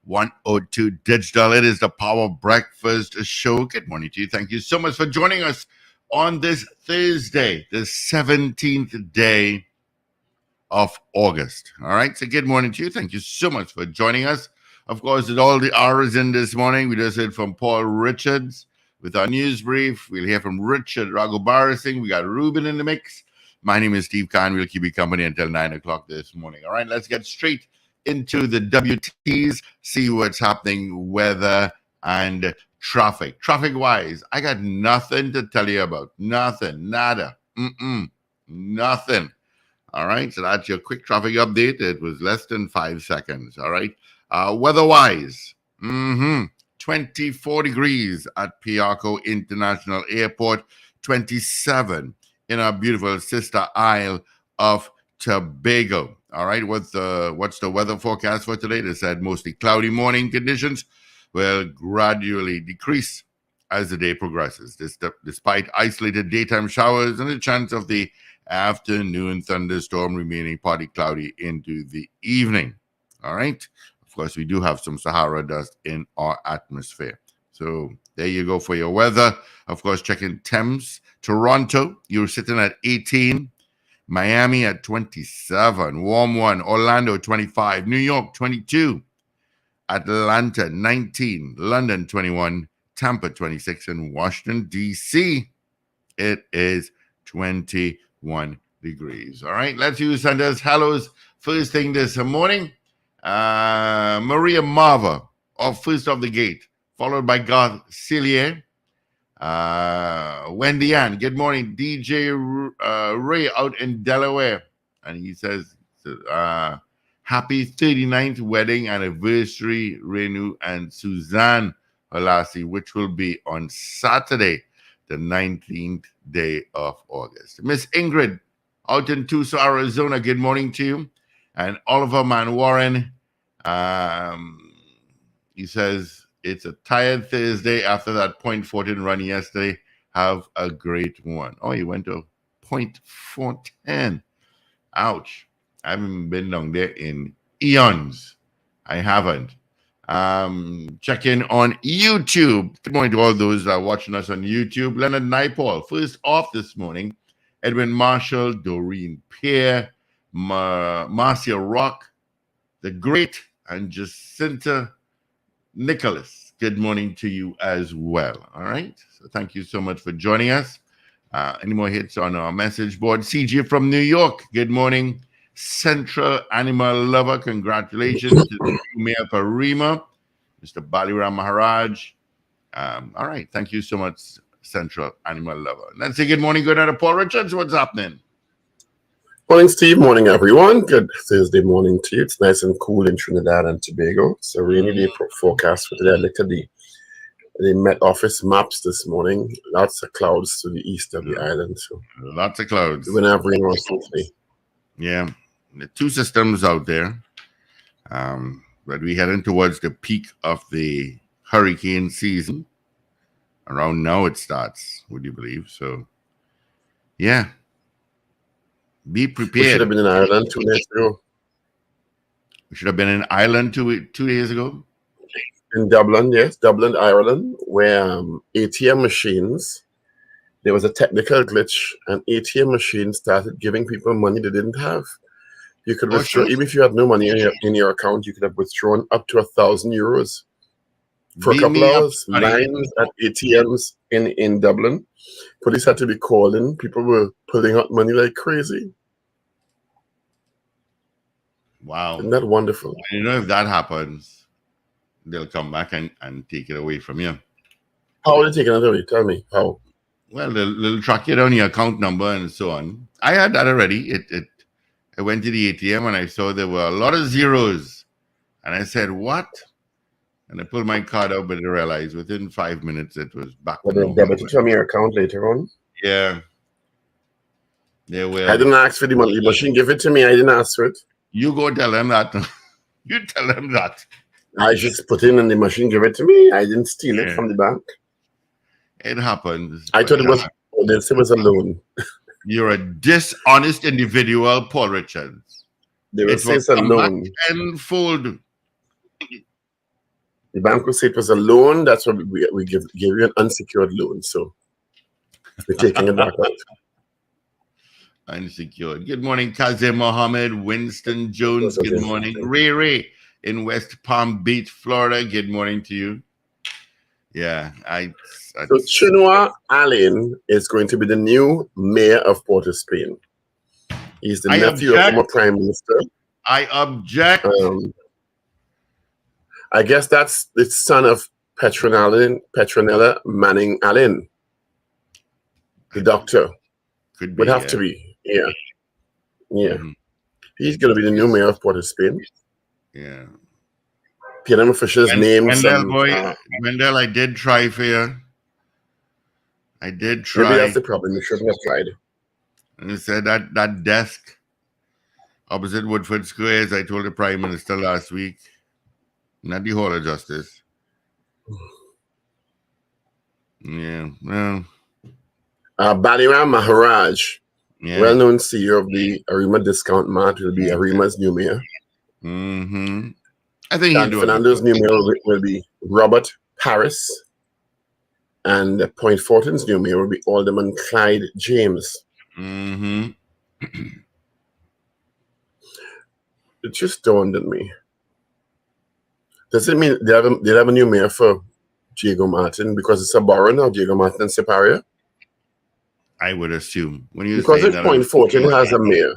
102 Digital. It is the Power Breakfast Show. Good morning to you. Thank you so much for joining us on this Thursday, the 17th day of August. All right. So good morning to you. Thank you so much for joining us. Of course, with all the hours in this morning, we just heard from Paul Richards with our news brief. We'll hear from Richard Raghubarasingh. We got Ruben in the mix. My name is Steve Khan. We'll keep you company until 9 o'clock this morning. All right. Let's get straight into the WTs, see what's happening, weather and traffic. Traffic-wise, I got nothing to tell you about. Nothing. Nada. Nothing. All right, so that's your quick traffic update. It was less than 5 seconds. All right. Weather-wise, 24 degrees at Piarco International Airport, 27 in our beautiful sister isle of Tobago. All right, what's the weather forecast for today? They said mostly cloudy morning conditions will gradually decrease as the day progresses. Despite isolated daytime showers and the chance of the afternoon thunderstorm remaining partly cloudy into the evening. All right. Of course, we do have some Sahara dust in our atmosphere. So there you go for your weather. Of course, checking Thames. Toronto, you're sitting at 18. Miami at 27. Warm one. Orlando, 25. New York, 22. Atlanta, 19. London, 21. Tampa, 26. And Washington, D.C., it is 21 degrees. All right, let's use Sanders hellos first thing this morning. Maria Marva, first off the gate, followed by Garth Cillier. Wendy Ann, good morning. DJ Ray out in Delaware. And he says, happy 39th wedding anniversary, Renu and Suzanne Halasi, which will be on Saturday, the 19th day of August. Miss Ingrid out in Tucson, Arizona, good morning to you. And Oliver Manwaran, he says, it's a tired Thursday after that .14 run yesterday. Have a great one. Oh, he went to .410. Ouch. I haven't been down there in eons. I haven't. Check in on YouTube. Good morning to all those watching us on YouTube. Leonard Naipaul, first off this morning. Edwin Marshall, Doreen Pierre, Marcia Rock, the great, and Jacinta Nicholas. Good morning to you as well. All right. So thank you so much for joining us. Any more hits on our message board? CJ from New York. Good morning. Central Animal Lover. Congratulations to Mayor Parima, Mr. Baliram Maharaj. All right. Thank you so much, Central Animal Lover. Let's say good morning. Good night to Paul Richards. What's happening? Morning, Steve. Morning, everyone. Good Thursday morning to you. It's nice and cool in Trinidad and Tobago. So rainy day forecast for today. I looked at the Met Office maps this morning. Lots of clouds to the east of the island. So lots of clouds. We're going to have rain also today. Yeah. The two systems out there. But we're heading towards the peak of the hurricane season. Around now it starts, would you believe? So, yeah. Be prepared. We should have been in Ireland 2 days ago. We should have been in Ireland 2 days ago? In Dublin, yes. Dublin, Ireland, where ATM machines, there was a technical glitch, and ATM machines started giving people money they didn't have. You could withdraw, even if you had no money in your account, you could have withdrawn up to 1,000 euros for a couple hours. Lines at ATMs in Dublin. Police had to be called in. People were pulling out money like crazy. Wow. Isn't that wonderful? You know, if that happens, they'll come back and take it away from you. How are they taking it away? Tell me. How? Well, they'll track you down your account number and so on. I had that already. I went to the ATM and I saw there were a lot of zeros. And I said, what? And I pulled my card out, but I realized within 5 minutes it was back. Well, they debited from your account later on? Yeah. They will. I didn't ask for the money. The machine give it to me. I didn't ask for it. You go tell them that. You tell them that. I just put in and the machine give it to me. I didn't steal it from the bank. It happens. I thought it was a loan. You're a dishonest individual, Paul Richards. They will say it's a loan. Tenfold. The bank will say it was a loan. That's what we give you an unsecured loan. So we're taking it back out. Unsecured. Good morning, Kazim Mohammed, Winston Jones. Good morning, Ray in West Palm Beach, Florida. Good morning to you. Yeah, so Chinua Allen is going to be the new mayor of Port of Spain. He's the nephew of former prime minister. I object. I guess that's the son of Petronella Manning Allen, the doctor. Would have to be. Yeah. Mm-hmm. He's going to be the new mayor of Port of Spain. Yeah. PNM officials named Wendell, I did try for you. I did try. Maybe that's the problem. You shouldn't have tried. And he said that desk opposite Woodford Square, as I told the Prime Minister last week, not the Hall of Justice. Yeah, well. Baliram Maharaj, well-known CEO of the Arima Discount Mart, will be Arima's new mayor. Mm-hmm. I think San Fernando's new mayor will be Robert Paris. And Point Fortin's new mayor will be Alderman Clyde James. Mm-hmm. It just dawned on me. Does it mean they have a new mayor for Diego Martin because it's a borough now, Diego Martin and Separia? I would assume. Because if Point Fortin has a mayor,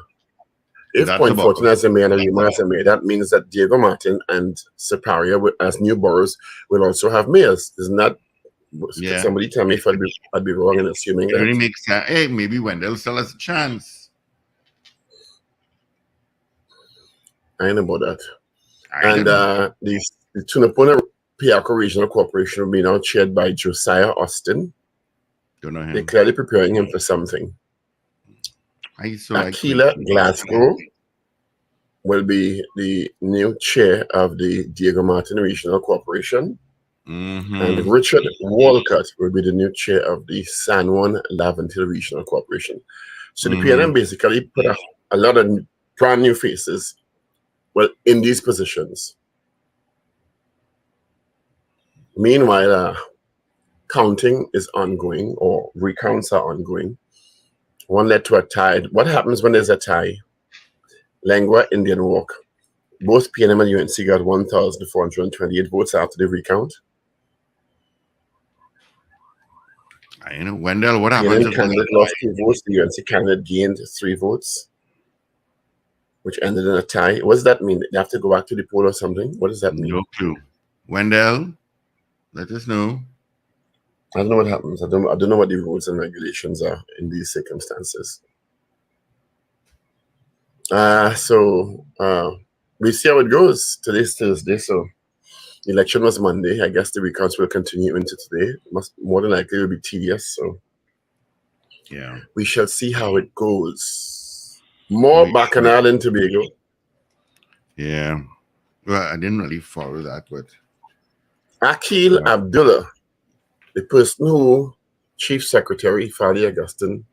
if Point Fortin has a mayor and Arima has a mayor, that means that Diego Martin and Separia, as new boroughs, will also have mayors. Isn't that? Yeah. Somebody tell me if I'd be wrong in assuming that. It really makes sense. Hey, maybe Wendell still has a chance. I know about that. The Tunapuna Piarco Regional Corporation will be now chaired by Josiah Austin. Don't know him. They're clearly preparing him for something. Aquila Glasgow will be the new chair of the Diego Martin Regional Corporation. Mm-hmm. And Richard Walcott will be the new chair of the San Juan Laventille Regional Corporation. So the PNM basically put a lot of brand new faces, in these positions. Meanwhile, counting is ongoing, or recounts are ongoing. One led to a tie. What happens when there's a tie? Lengua Indian Walk. Both PNM and UNC got 1,428 votes after the recount. I know. Wendell, what happened? The candidate lost 2 votes. The UNC candidate gained 3 votes, which ended in a tie. What does that mean? They have to go back to the poll or something? What does that mean? No clue. Wendell, let us know. I don't know what happens. I don't know what the rules and regulations are in these circumstances. So we see how it goes. Today's Thursday, so the election was Monday. I guess the recounts will continue into today. More than likely it will be tedious. So yeah, we shall see how it goes. More Bacchanal in Tobago. Yeah. Well, I didn't really follow that, but Akil Abdullah, the person who Chief Secretary Fadi Augustine,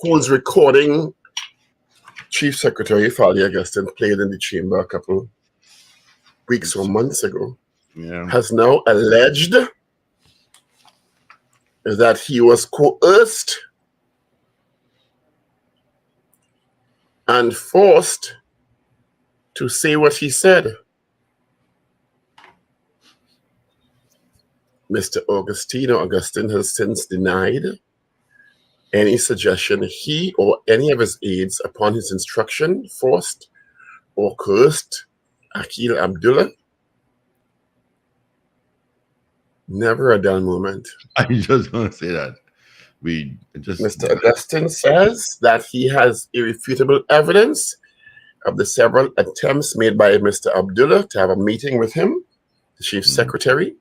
who's recording Chief Secretary Fadi Augustine played in the chamber a couple weeks or months ago, has now alleged that he was coerced and forced to say what he said. Mr. Augustine has since denied any suggestion he or any of his aides, upon his instruction, forced or coerced Akil Abdullah. Never a dull moment. I just want to say that. Mr. Augustine says that he has irrefutable evidence of the several attempts made by Mr. Abdullah to have a meeting with him, the Chief Secretary.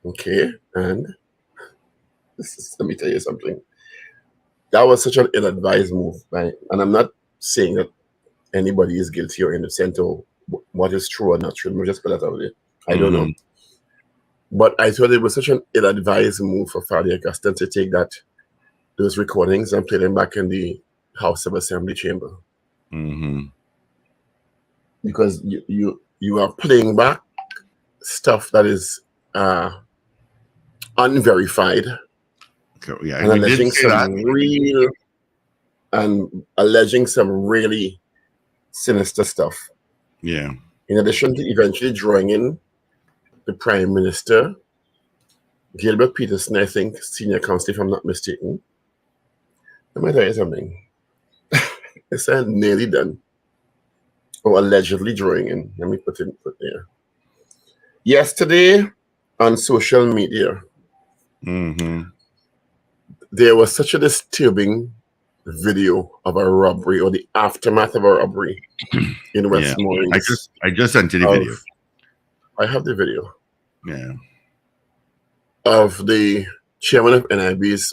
Okay, and let me tell you something. That was such an ill-advised move, right? And I'm not saying that anybody is guilty or innocent or what is true or not true. Let me just put that out there. I don't know. But I thought it was such an ill-advised move for Fadi Augustine to take those recordings and play them back in the House of Assembly chamber. because you are playing back stuff that is unverified Okay, yeah, and we did say that. alleging some really sinister stuff. Yeah. In addition to eventually drawing in the Prime Minister, Gilbert Peterson, I think, senior counsel, if I'm not mistaken. Let me tell you something. It's nearly done. Or allegedly drawing in. Let me put there. Yesterday on social media, there was such a disturbing video of a robbery or the aftermath of a robbery in Westmoreland. I just sent you the video. I have the video. Yeah. Of the chairman of NIB's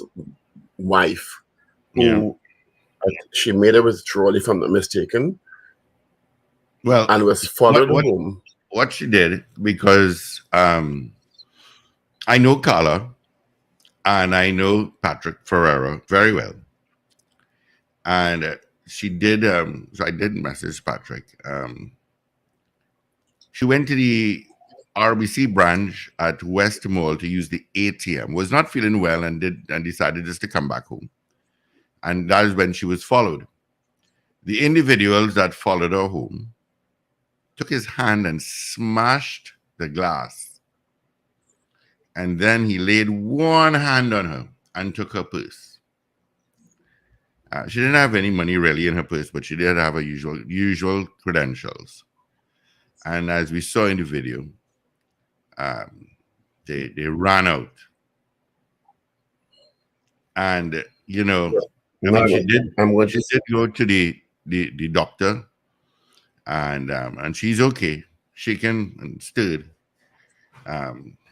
wife, who she made a withdrawal, if I'm not mistaken. Well, and was followed home. What she did, because I know Carla and I know Patrick Ferreira very well. And she did, so I did message Patrick. She went to the RBC branch at West Mall to use the ATM, was not feeling well and decided just to come back home. And that is when she was followed. The individuals that followed her home took his hand and smashed the glass. And then he laid one hand on her and took her purse. She didn't have any money really in her purse, but she did have her usual credentials. And as we saw in the video, they ran out. And, you know, she did go to the doctor, and she's okay, shaken and stirred.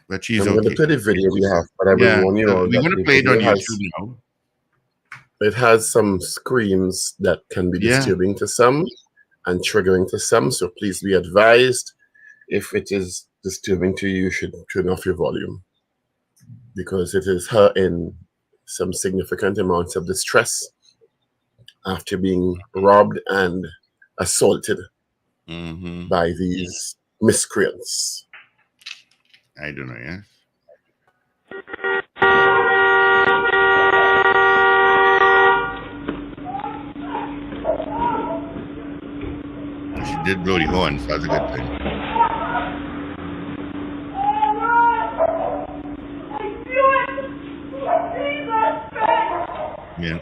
But she's okay. I'm going to play the video we have, but I will warn you all we're going to play it on YouTube now. It has some screams that can be disturbing to some and triggering to some, so please be advised. If it is disturbing to you, you should turn off your volume, because it is her in some significant amounts of distress after being robbed and assaulted by these miscreants. I don't know, yes. She did blow the horn, so that's a good thing. Yeah.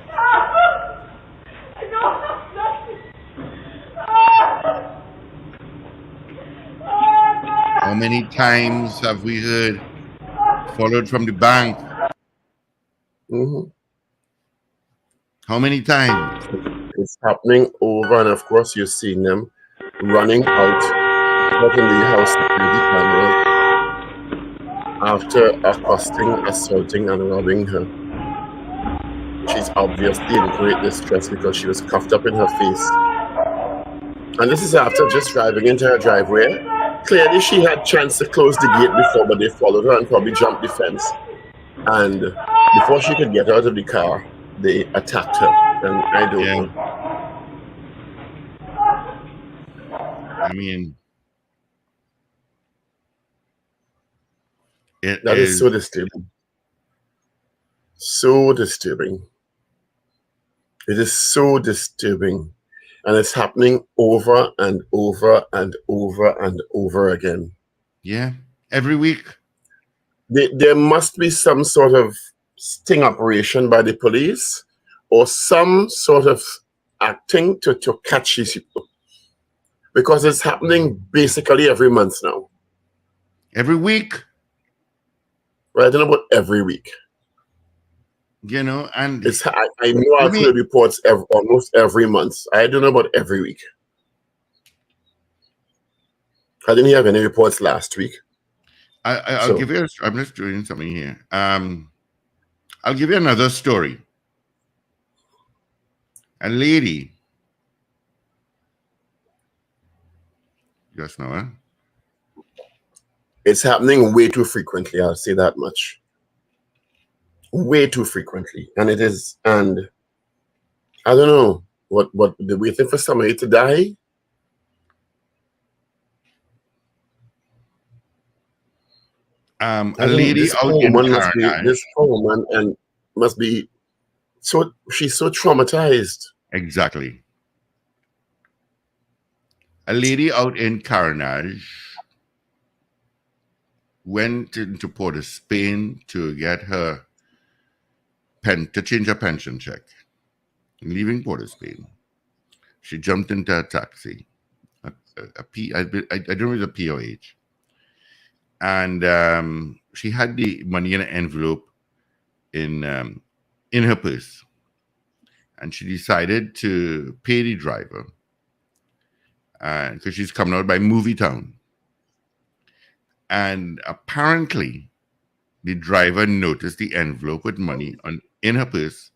How many times have we heard followed from the bank? How many times? It's happening over, and of course you're seeing them running out in the house security cameras after accosting, assaulting, and robbing her. She's obviously in great distress because she was cuffed up in her face. And this is after just driving into her driveway. Clearly she had chance to close the gate before, but they followed her and probably jumped the fence. And before she could get out of the car, they attacked her. And I don't know. I mean, that is so disturbing. So disturbing. It is so disturbing. And it's happening over and over and over and over again. Yeah, every week. There must be some sort of sting operation by the police or some sort of acting to catch these people. Because it's happening basically every month now. Every week? Well, I don't know about every week. You know, and I know I've heard reports almost every month. I don't know about every week. I didn't have any reports last week. I'll give you. I'm just doing something here. I'll give you another story. A lady. Just now, huh? It's happening way too frequently. I'll say that much. Way too frequently, and it is. And I don't know what they're waiting for somebody to die. A lady This out poor in woman must be Caranage, this poor woman and must be so she's so traumatized. exactly. A lady out in Caranage went into Port of Spain to get her to change her pension check. Leaving Port of Spain, she jumped into a taxi, a P, I don't know if it's a POH, and she had the money in an envelope in her purse, and she decided to pay the driver because she's coming out by Movie Town, and apparently the driver noticed the envelope with money in her purse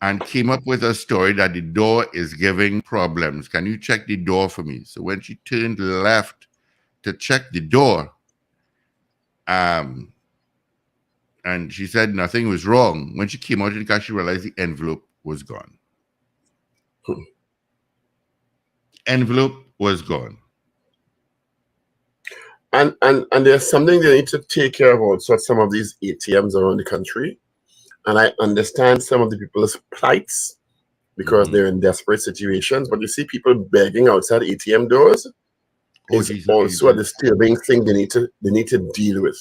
and came up with a story that the door is giving problems. Can you check the door for me? So when she turned left to check the door, um, and she said nothing was wrong. When she came out of the car, she realized the envelope was gone. Envelope was gone. And there's something they need to take care of also at some of these ATMs around the country. And I understand some of the people's plights because they're in desperate situations. But you see people begging outside ATM doors Oh, is Jesus, also a Jesus. disturbing thing they need to deal with.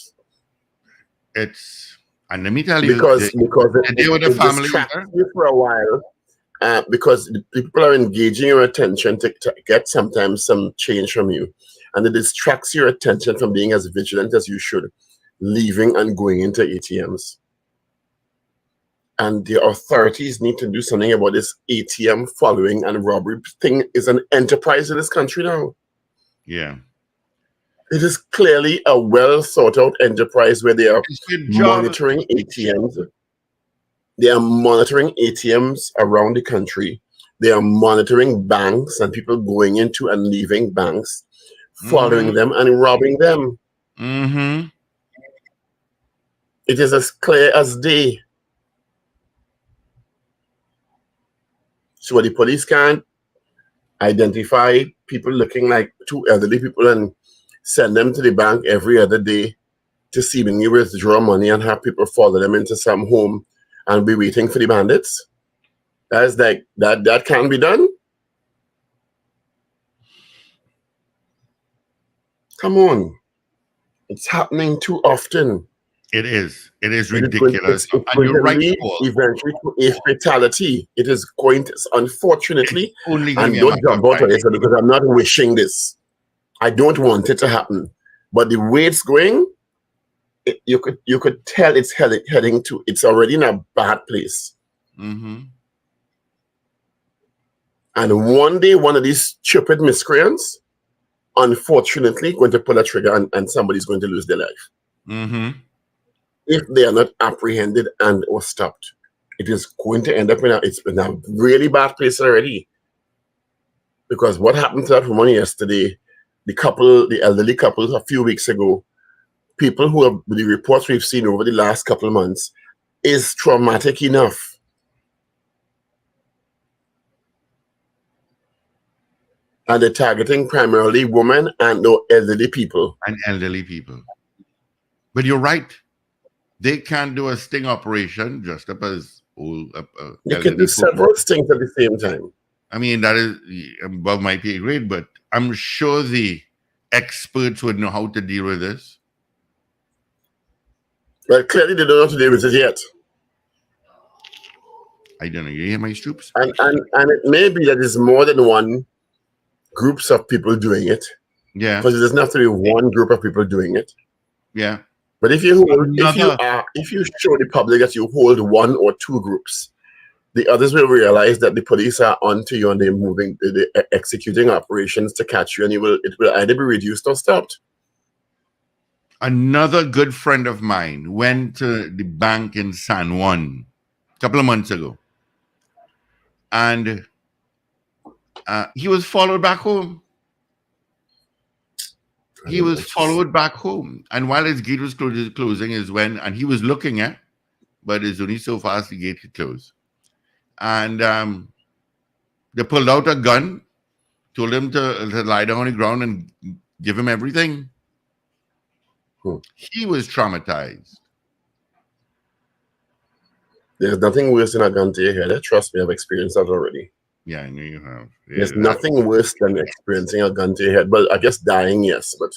And let me tell you, Because they were the it family. distracts you for a while. Because the people are engaging your attention to get sometimes some change from you. And it distracts your attention from being as vigilant as you should, leaving and going into ATMs. And the authorities need to do something about this ATM following and robbery thing is an enterprise in this country now. Yeah. It is clearly a well thought out enterprise where they are It's your job. monitoring ATMs. They are monitoring ATMs around the country. They are monitoring banks and people going into and leaving banks, following them and robbing them. Mm-hmm. It is as clear as day. So the police can't identify people looking like two elderly people and send them to the bank every other day to seemingly withdraw money and have people follow them into some home and be waiting for the bandits. That's like that can be done. Come on. It's happening too often. It is. It is It is going, ridiculous. it's And going you're to right, lead Paul. eventually to a fatality. It is going to, unfortunately, Only going to and be a don't matter of jump out time. on it because I'm not wishing this. I don't want it to happen. But the way it's going, you could tell it's heading to, it's already in a bad place. Mm-hmm. And one day, one of these stupid miscreants, unfortunately, going to pull a trigger and somebody's going to lose their life. Mm-hmm. If they are not apprehended and or stopped, it is going to end up it's in a really bad place already. Because what happened to that woman yesterday, the elderly couple a few weeks ago, people who have the reports we've seen over the last couple of months is traumatic enough. And they're targeting primarily women and no elderly people. And elderly people. But you're right. They can't do a sting operation just up as old. You can do several things at the same time. I mean, that is above my pay grade, but I'm sure the experts would know how to deal with this. But clearly they don't know how to deal with it yet. I don't know. You hear my troops? And it may be that there's more than one groups of people doing it. Yeah. Because it doesn't have to be one group of people doing it. Yeah. But if you show the public that you hold one or two groups, the others will realize that the police are onto you and they're executing operations to catch you, and it will either be reduced or stopped. Another good friend of mine went to the bank in San Juan a couple of months ago, and he was followed back home. He was followed back home, and while his gate was closing is when, and he was looking at, but it's only so fast the gate could close. And they pulled out a gun, told him to lie down on the ground and give him everything. He was traumatized. There's nothing worse than a gun to your head. Trust me, I've experienced that already. Yeah, I know you have. There's Yeah, nothing worse than experiencing a gun to your head. But I guess dying, yes. But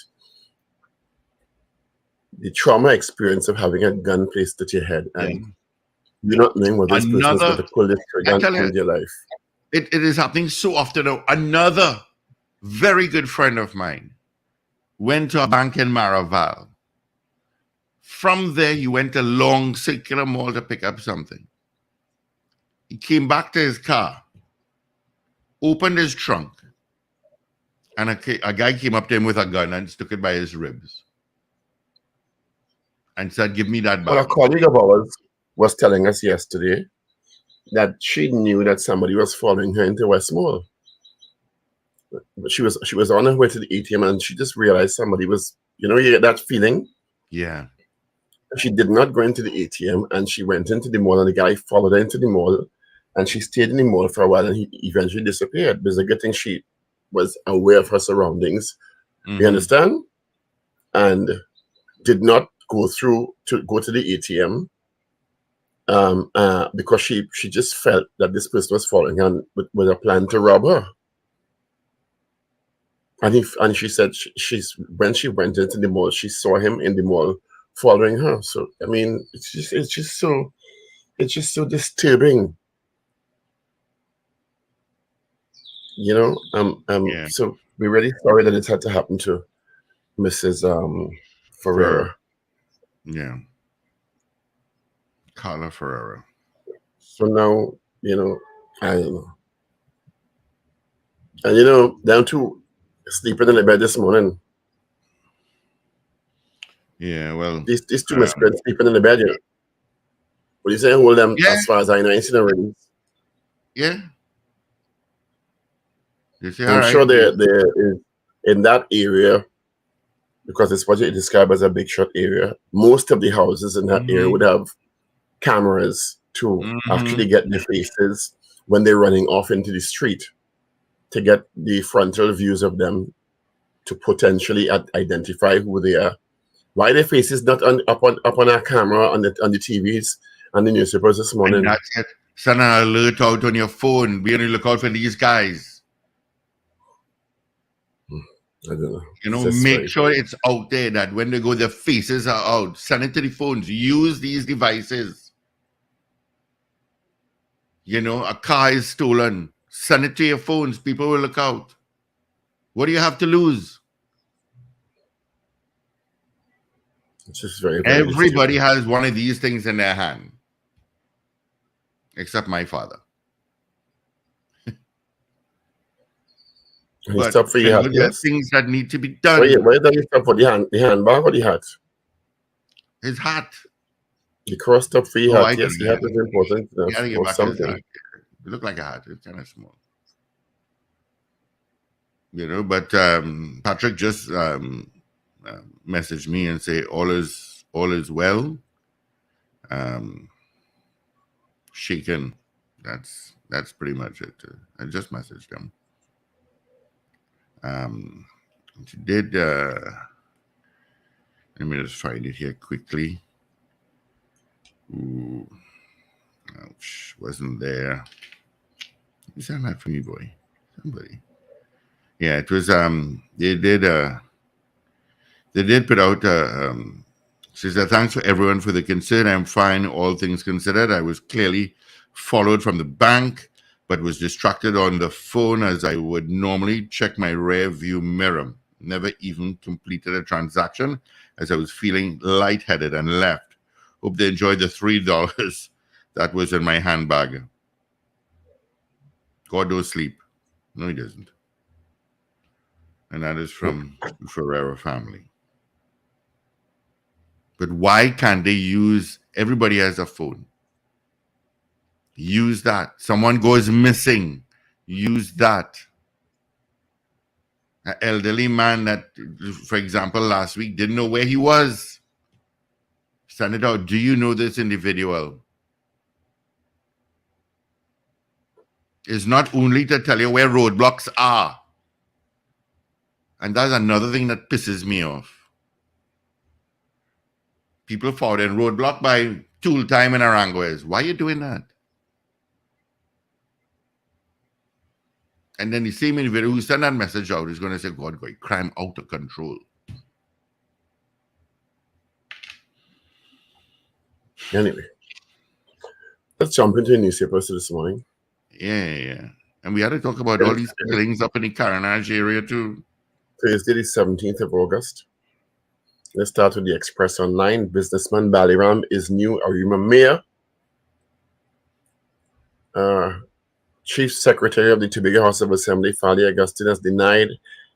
the trauma experience of having a gun placed at your head and you're not knowing what this person is going to pull this trigger and end your life. It is happening so often now. Another very good friend of mine went to a bank in Maraval. From there, he went to Long Circular Mall to pick up something. He came back to his car, opened his trunk, and a guy came up to him with a gun and stuck it by his ribs and said, "Give me that bag." Well, a colleague of ours was telling us yesterday that she knew that somebody was following her into West Mall. But she was on her way to the ATM and she just realized somebody was, you get that feeling? Yeah. She did not go into the ATM and she went into the mall and the guy followed her into the mall and she stayed in the mall for a while and he eventually disappeared. There's a good thing she was aware of her surroundings. You understand? And did not go to the ATM because she just felt that this person was following her with a plan to rob her. And she said when she went into the mall, she saw him in the mall following her. So I mean, it's just so disturbing. So we're really sorry that it had to happen to Mrs. Ferreira. Yeah. Carla Ferreira. So now, I don't know. And down to sleeping in the bed this morning. Yeah, well, these two miscreants sleeping in the bed, What do you say? Hold them as far as I know. I ain't seen already. Yeah. I'm sure there is in that area, because it's what you describe as a big shot area. Most of the houses in that area would have cameras to actually get the faces when they're running off into the street, to get the frontal views of them, to potentially identify who they are. Why their faces not up on our camera on the TVs and the newspapers this morning? And that's it. Send an alert out on your phone. Be on the lookout for these guys. I don't know. Make sure it's out there that when they go, their faces are out. Send it to the phones. Use these devices. A car is stolen. Send it to your phones. People will look out. What do you have to lose? It's just very, very Everybody has one of these things in their hand. Except my father. But stop for your hat, there are things that need to be done. Why don't you stop for the handbag or the hat? His hat. The cross stop for your hat. Yes, the hat is important. Or something. It look like a hat. It's kind of small. But Patrick just messaged me and say all is well. Shaken. That's pretty much it. I just messaged him. She did. Let me just find it here quickly. Ooh, ouch! Wasn't there? Is that not for me, boy? Somebody. Yeah, it was. They did put out. She said, "Thanks for everyone for the concern. I'm fine, all things considered. I was clearly followed from the bank, but was distracted on the phone as I would normally check my rear view mirror. Never even completed a transaction as I was feeling lightheaded and left. Hope they enjoyed the $3 that was in my handbag." God don't sleep. No, he doesn't. And that is from the Ferreira family. But why can't they use, everybody has a phone. Use that. Someone goes missing. Use that. An elderly man that, for example, last week didn't know where he was. Send it out. Do you know this individual? It's not only to tell you where roadblocks are. And that's another thing that pisses me off. People fought in roadblock by tool time and Aranguez. Why are you doing that? And then the same individual who sent that message out is going to say, God, crime out of control. Anyway, let's jump into the newspapers this morning. Yeah. And we had to talk about all these killings up in the Carenage area too. Thursday, the 17th of August. Let's start with the Express Online. Businessman Baliram is new Arima mayor. Chief Secretary of the Tobago House of Assembly, Fali Augustine, has denied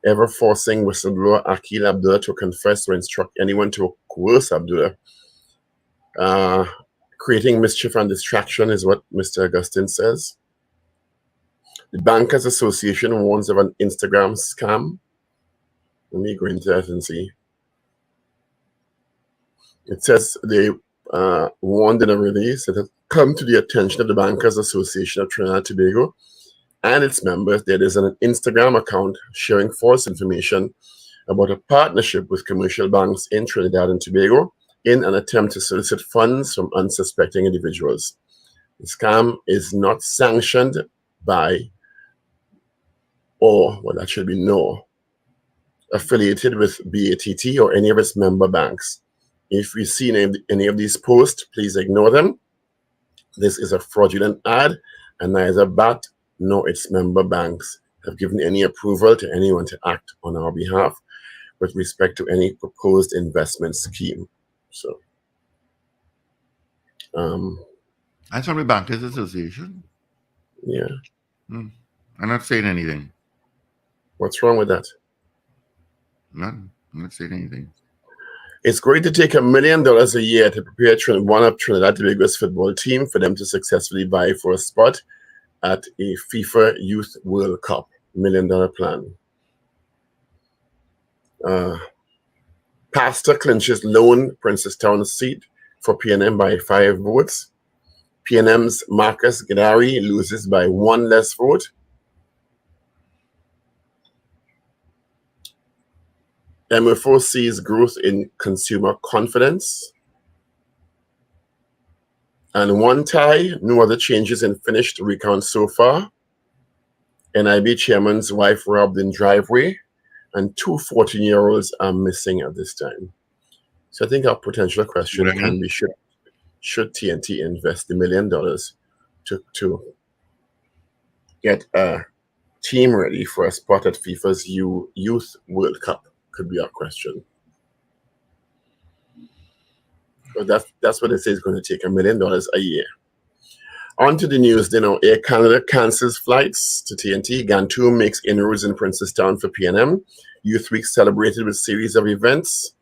ever forcing whistleblower Akil Abdullah to confess or instruct anyone to coerce Abdullah. Creating mischief and distraction is what Mr. Augustine says. The Bankers Association warns of an Instagram scam. Let me go into that and see. It says they warned in a release that has come to the attention of the Bankers Association of Trinidad and Tobago and its members that there is an Instagram account sharing false information about a partnership with commercial banks in Trinidad and Tobago in an attempt to solicit funds from unsuspecting individuals. The scam is not sanctioned by, affiliated with BATT or any of its member banks. If you see any of these posts, please ignore them. This is a fraudulent ad, and neither BAT nor its member banks have given any approval to anyone to act on our behalf with respect to any proposed investment scheme. So, that's from the Bankers Association. Yeah. I'm not saying anything. What's wrong with that? None. I'm not saying anything. It's going to take $1 million a year to prepare one of Trinidad and Tobago's football team for them to successfully vie for a spot at a FIFA Youth World Cup. $1 million plan. Pastor clinches lone Princestown seat for PNM by 5 votes. PNM's Marcus Gadari loses by 1 less vote. MFO sees growth in consumer confidence. And one tie, no other changes in finished recount so far. NIB chairman's wife robbed in driveway, and 2 14-year-olds are missing at this time. So I think our potential question can be, should TNT invest $1 million to get a team ready for a spot at FIFA's Youth World Cup? Could be our question. But that's what it says, going to take $1 million a year. On to the news. Air Canada cancels flights to TNT. Gantour makes inroads in Princestown for PNM. Youth Week celebrated with a series of events.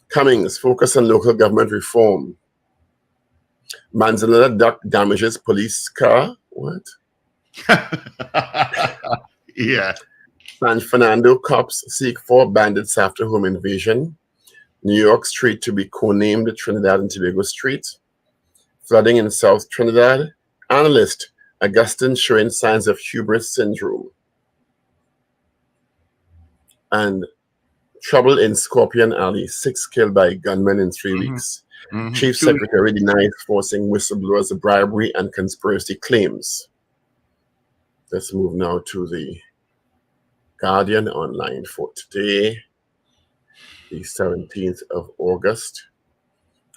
Cummings, focus on local government reform. Manzanilla duck damages police car. What? Yeah. San Fernando cops seek 4 bandits after home invasion. New York Street to be co-named Trinidad and Tobago Street. Flooding in South Trinidad. Analyst, Augustine showing signs of hubris syndrome. And trouble in Scorpion Alley. 6 killed by gunmen in 3 weeks. Chief Secretary denies forcing whistleblowers of bribery and conspiracy claims. Let's move now to the Guardian Online for today, the 17th of August.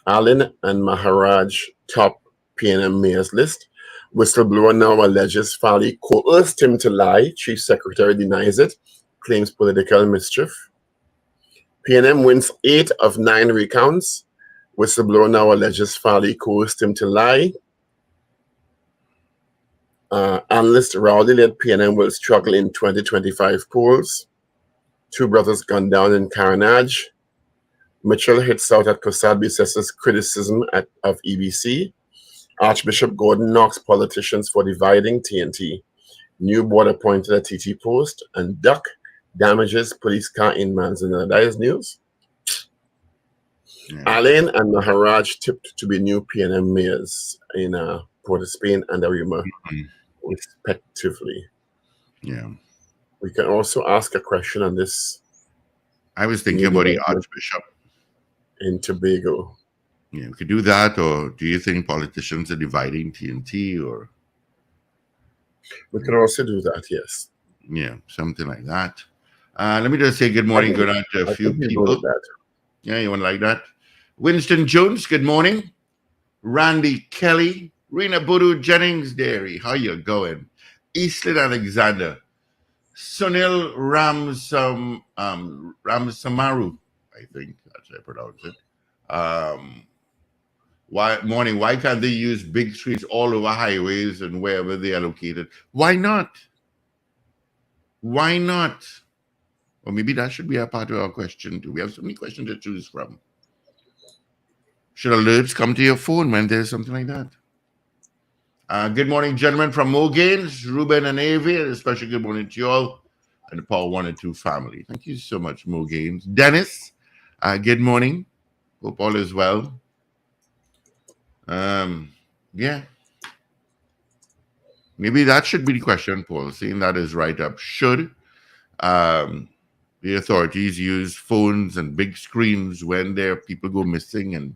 Allen and Maharaj top PNM mayors list. Whistleblower now alleges Fali coerced him to lie. Chief Secretary denies it, claims political mischief. PNM wins 8 of 9 recounts. Whistleblower now alleges Fali coerced him to lie. Analyst Rowley-led PNM will struggle in 2025 polls. 2 brothers gunned down in Carenage. Mitchell hits out at Kosadbi Sessa's criticism of EBC. Archbishop Gordon knocks politicians for dividing TNT. New board appointed at TT Post. And duck damages police car in Manzanilla. That is news. Yeah. Alain and Maharaj tipped to be new PNM mayors in Port of Spain and Arima, respectively. Yeah. We can also ask a question on this. I was thinking about the Archbishop. in Tobago. Yeah, we could do that, or do you think politicians are dividing TNT, or We could also do that, yes. yeah, something like that? Let me just say good I morning, think, good night to a I few think we'll go with people. that. Yeah, you want like that? Winston Jones, good morning. Randy Kelly, Rena Budu Jennings Dairy, how you going? Eastland Alexander, Sunil Ramsamaru, I think that's how I pronounce it. Why can't they use big streets all over highways and wherever they are located? Why not? Why not? Or maybe that should be a part of our question too. We have so many questions to choose from. Should alerts come to your phone when there's something like that? Good morning, gentlemen from Mogains, Ruben and Avi, and especially good morning to you all and the Paul 1 and 2 family. Thank you so much, Mogains. Dennis, good morning. Hope all is well. Yeah. Maybe that should be the question, Paul, seeing that is right up. Should the authorities use phones and big screens when there people go missing and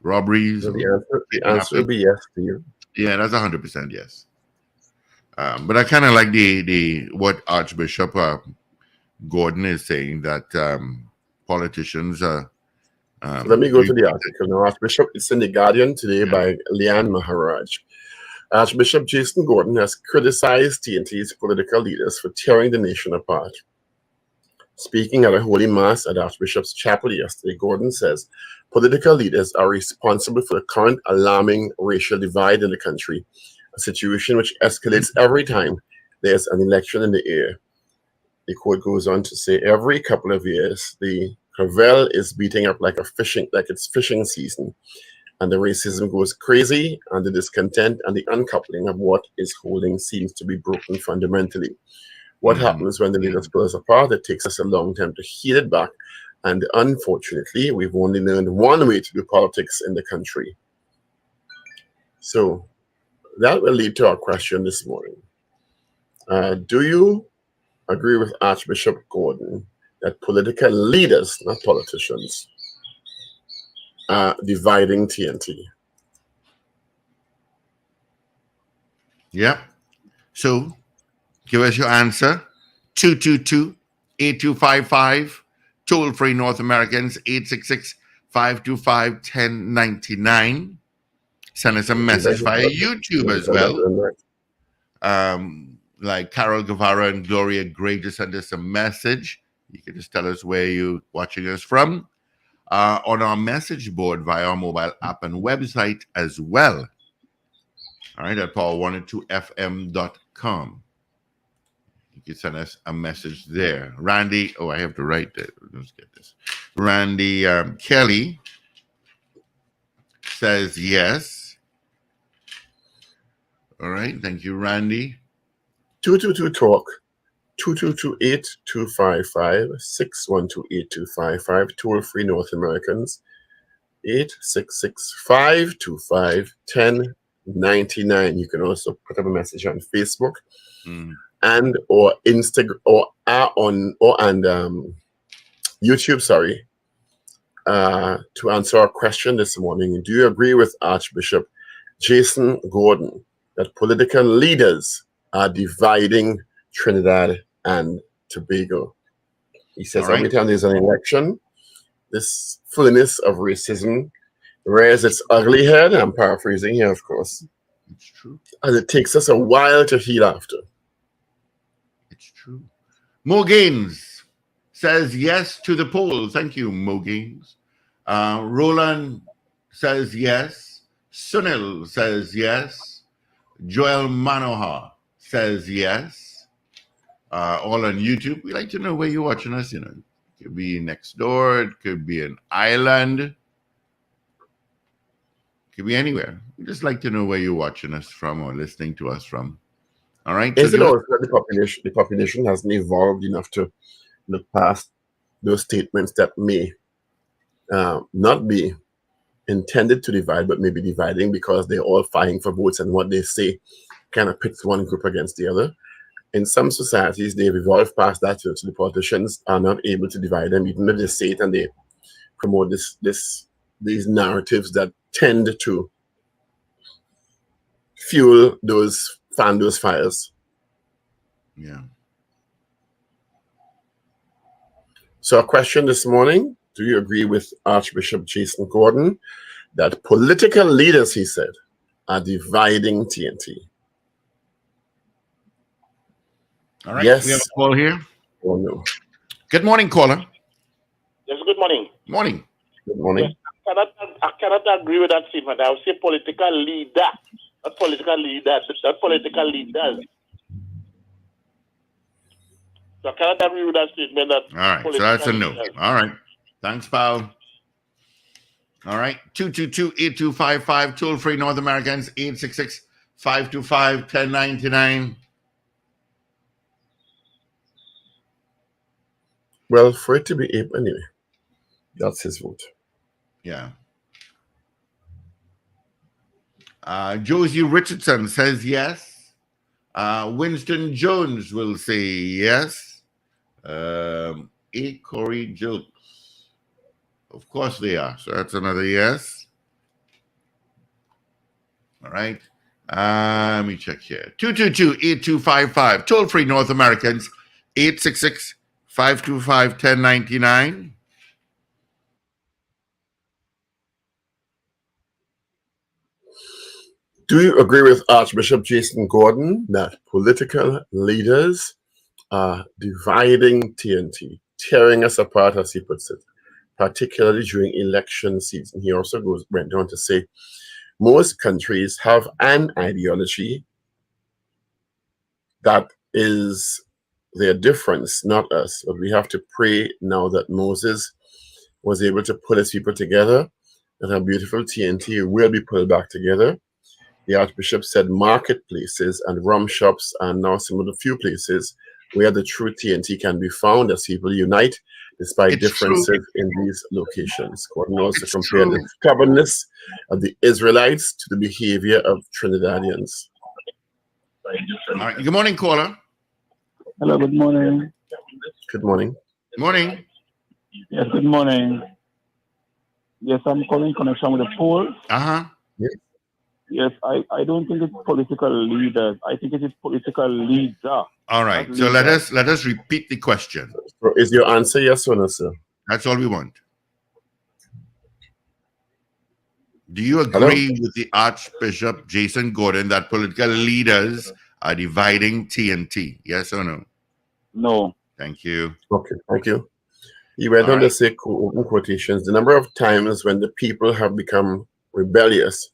robberies So or the answer will kidnapping? be yes to you. Yeah, that's 100% yes. But I kind of like the what Archbishop Gordon is saying, that politicians are. So let me go to the article now. Archbishop, it's in the Guardian today by Liane Maharaj. Archbishop Jason Gordon has criticized TNT's political leaders for tearing the nation apart. Speaking at a Holy Mass at Archbishop's Chapel yesterday, Gordon says political leaders are responsible for the current alarming racial divide in the country, a situation which escalates every time there's an election in the air. The quote goes on to say, every couple of years, the Cravel is beating up like it's fishing season, and the racism goes crazy, and the discontent and the uncoupling of what is holding seems to be broken fundamentally. What happens when the leaders pull us apart? It takes us a long time to heal it back, and unfortunately, we've only learned one way to do politics in the country. So that will lead to our question this morning. Do you agree with Archbishop Gordon that political leaders, not politicians, are dividing TNT? Yeah. So give us your answer. 222-8255. Toll free North Americans, 866-525-1099. Send us a message via YouTube as well. Like Carol Guevara and Gloria Gray just sent us a message. You can just tell us where you're watching us from. On our message board via our mobile app and website as well. All right, at paul102fm.com. You can send us a message there. Randy, I have to write that. Let's get this. Randy Kelly says yes. All right, thank you, Randy. 222-TALK, 222-8255, 612-8255, toll-free North Americans, 866-525-1099. You can also put up a message on Facebook and or Instagram and YouTube, to answer our question this morning. Do you agree with Archbishop Jason Gordon that political leaders are dividing Trinidad and Tobago? He says every time there's an election, this fullness of racism rears its ugly head. I'm paraphrasing here, of course. It's true. And it takes us a while to heal after. It's true. Mo Gaines says yes to the poll. Thank you, Mo Gaines. Roland says yes. Sunil says yes. Joel Manohar says yes. All on YouTube. We like to know where you're watching us. It could be next door. It could be an island. It could be anywhere. We just like to know where you're watching us from or listening to us from. All right. Is it also that the population hasn't evolved enough to look past those statements that may not be intended to divide, but maybe dividing because they're all fighting for votes, and what they say kind of pits one group against the other? In some societies, they've evolved past that, so the politicians are not able to divide them, even if they say it and they promote these narratives that tend to fuel fan those fires. Yeah. So a question this morning: do you agree with Archbishop Jason Gordon that political leaders, he said, are dividing TNT? All right. Yes. We have a call here. Or no? Good morning, caller. Yes, good morning. Morning. Good morning. Yes, I cannot agree with that statement. I would say political leader, not political leaders, not political leaders. So I cannot agree with that statement. That All right. So that's a no. leaders. All right. Thanks, pal. All right. 222-8255, toll free North Americans, 866-525-1099. Well, for it to be Abe anyway, that's his vote. Yeah. Josie Richardson says yes. Winston Jones will say yes. A. Corey Jokes. Of course they are. So that's another yes. All right. Let me check here. 222-8255. Toll free North Americans. 866-525-1099. Do you agree with Archbishop Jason Gordon that political leaders are dividing TNT, tearing us apart, as he puts it, particularly during election season? He also went on to say most countries have an ideology that is their difference, not us. But we have to pray now that Moses was able to pull his people together, that our beautiful TNT will be pulled back together. The Archbishop said marketplaces and rum shops are now some of the few places where the true TNT can be found as people unite despite differences in these locations. Gordon also compared the stubbornness of the Israelites to the behavior of Trinidadians. All right. Good morning, caller. Hello, good morning. Good morning. Morning. Yes, good morning. Yes, I'm calling in connection with the poll. Uh-huh. Yes, I don't think it's political leaders. I think it is political leader. All right. So let us repeat the question. So is your answer yes or no, sir? That's all we want. Do you agree with the Archbishop Jason Gordon that political leaders are dividing TNT? Yes or no? No. Thank you. Okay, thank you. He went on to say, open quotations, the number of times when the people have become rebellious,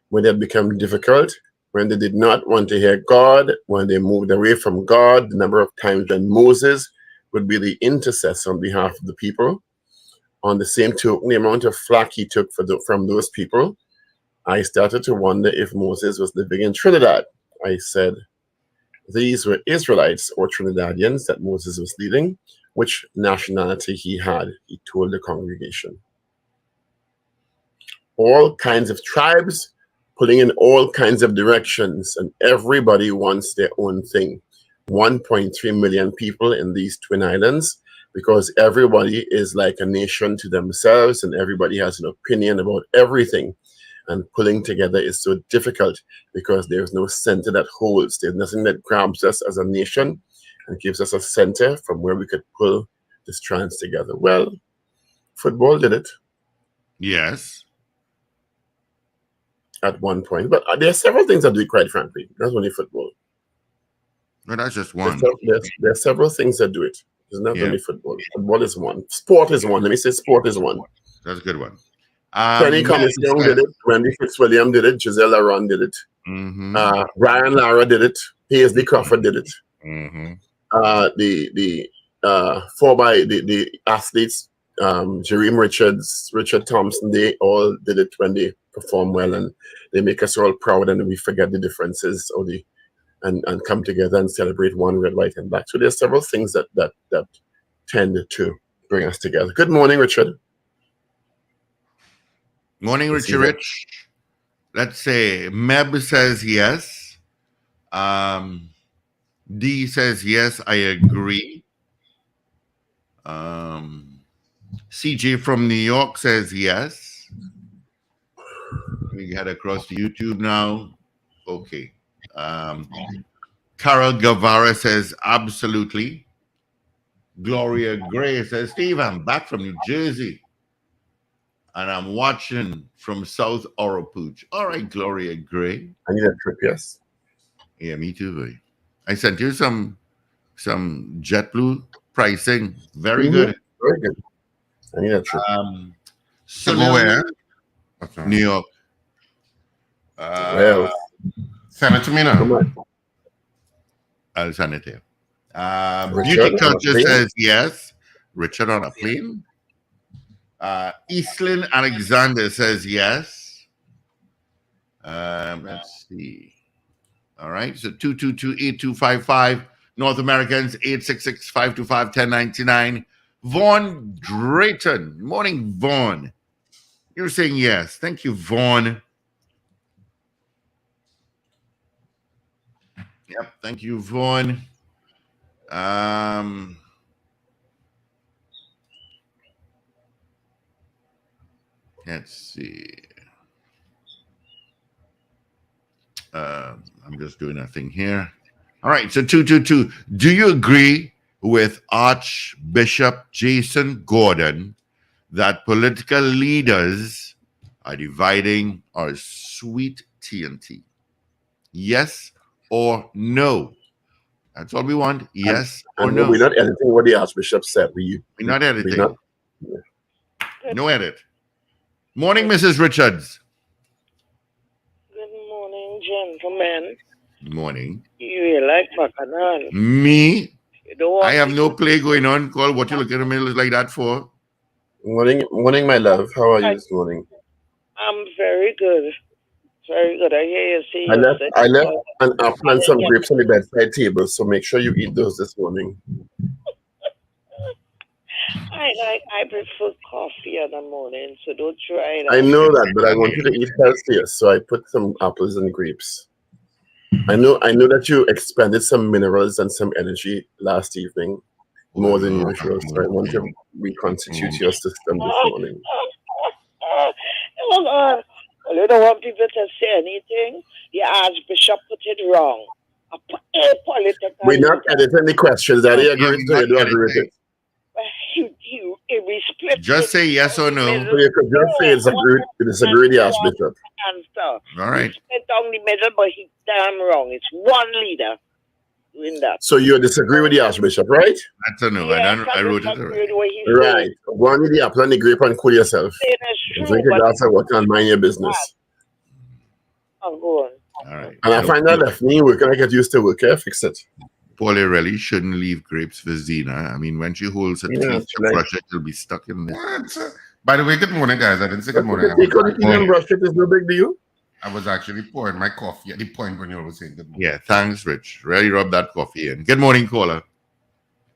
when they have become difficult, when they did not want to hear God, when they moved away from God, the number of times when Moses would be the intercessor on behalf of the people. On the same token, the amount of flack he took from those people, I started to wonder if Moses was living in Trinidad. I said, these were Israelites or Trinidadians that Moses was leading, which nationality he had, he told the congregation. All kinds of tribes, pulling in all kinds of directions, and everybody wants their own thing. 1.3 million people in these Twin Islands, because everybody is like a nation to themselves and everybody has an opinion about everything. And pulling together is so difficult because there's no center that holds. There's nothing that grabs us as a nation and gives us a center from where we could pull the strands together. Well, football did it. Yes. At one point. But there are several things that do it, quite frankly. That's only football. No, that's just one. There are several things that do it. It's not only football. Football is one. Sport is one. Let me say sport is one. That's a good one. Kenny Commission did it. Wendy Fitzwilliam did it. Giselle Aron did it. Brian Lara did it. Paisley Crawford did it. The athletes, Jereme Richards, Richard Thompson, they all did it when they perform well, and they make us all proud, and we forget the differences and come together and celebrate one red, white, and black. So there's several things that tend to bring us together. Good morning, Richard. Morning, Richie Rich. Let's say Meb says yes. D says yes, I agree. CJ from New York says yes. We head across to YouTube now. Okay. Carol Guevara says absolutely. Gloria Gray says, Steve, I'm back from New Jersey and I'm watching from South Oropouche. All right, Gloria Gray. I need a trip, yes. Yeah, me too, boy. I sent you some JetBlue pricing. Very good. Very good. I need a trip. So go where? New York. Well, Send it to me come now. on. I'll send it to you. Richard Beauty on a Culture plane? says yes. Richard on a plane. Eastlyn Alexander says yes. Let's see. All right. So 222-8255. North Americans 866-525-1099. Vaughn Drayton. Morning, Vaughn. You're saying yes. Thank you, Vaughn. Yep. Thank you, Vaughn. Let's see. I'm just doing a thing here. All right. So 222. Do you agree with Archbishop Jason Gordon that political leaders are dividing our sweet TNT? Yes or no? That's all we want. Yes or And no? we're not editing what the Archbishop said. We're not editing. not- No edit. Morning, Mrs. Richards. Good morning, gentlemen. Morning. You like Bacchanal. Me? You don't want I have no play going on. Call what you look at me like that for? Morning, my love. How are you this morning? I'm very good. Very good. I hear you say I you're left sick. an apple and some grapes on the bedside table, so make sure you eat those this morning. I prefer coffee in the morning, so don't try that. I know that, but I want you to eat healthier, so I put some apples and grapes. I know that you expended some minerals and some energy last evening, more than usual, so I want to reconstitute your system this morning. Oh, God. Well, you don't want people to say anything. The Archbishop put it wrong. A political We're not leader. editing the questions. I agree with not you. Do agree with it. We split Just say yes or no. So you could just say disagree with the Archbishop. All right. He split down the middle, but he's damn wrong. It's one leader doing that. So you disagree with the Archbishop, right? That's a no. Yes, I wrote it disagree already. with what he's Right. One with the apple and the grape and cool yourself. saying is true, Drink a but glass of water and mind your business. I'm going. All right. And I find that left me working, I get used to work. I fix it. Paulie really shouldn't leave grapes for Zena. I mean, when she holds her Yeah, teeth to brush it, she'll be stuck in there. What? By the way, good morning, guys. I didn't say good morning. Take out the teeth and brush it is no big deal. I was actually pouring my coffee at the point when you were saying good morning. Yeah, thanks, Rich. Really rub that coffee in. Good morning, caller.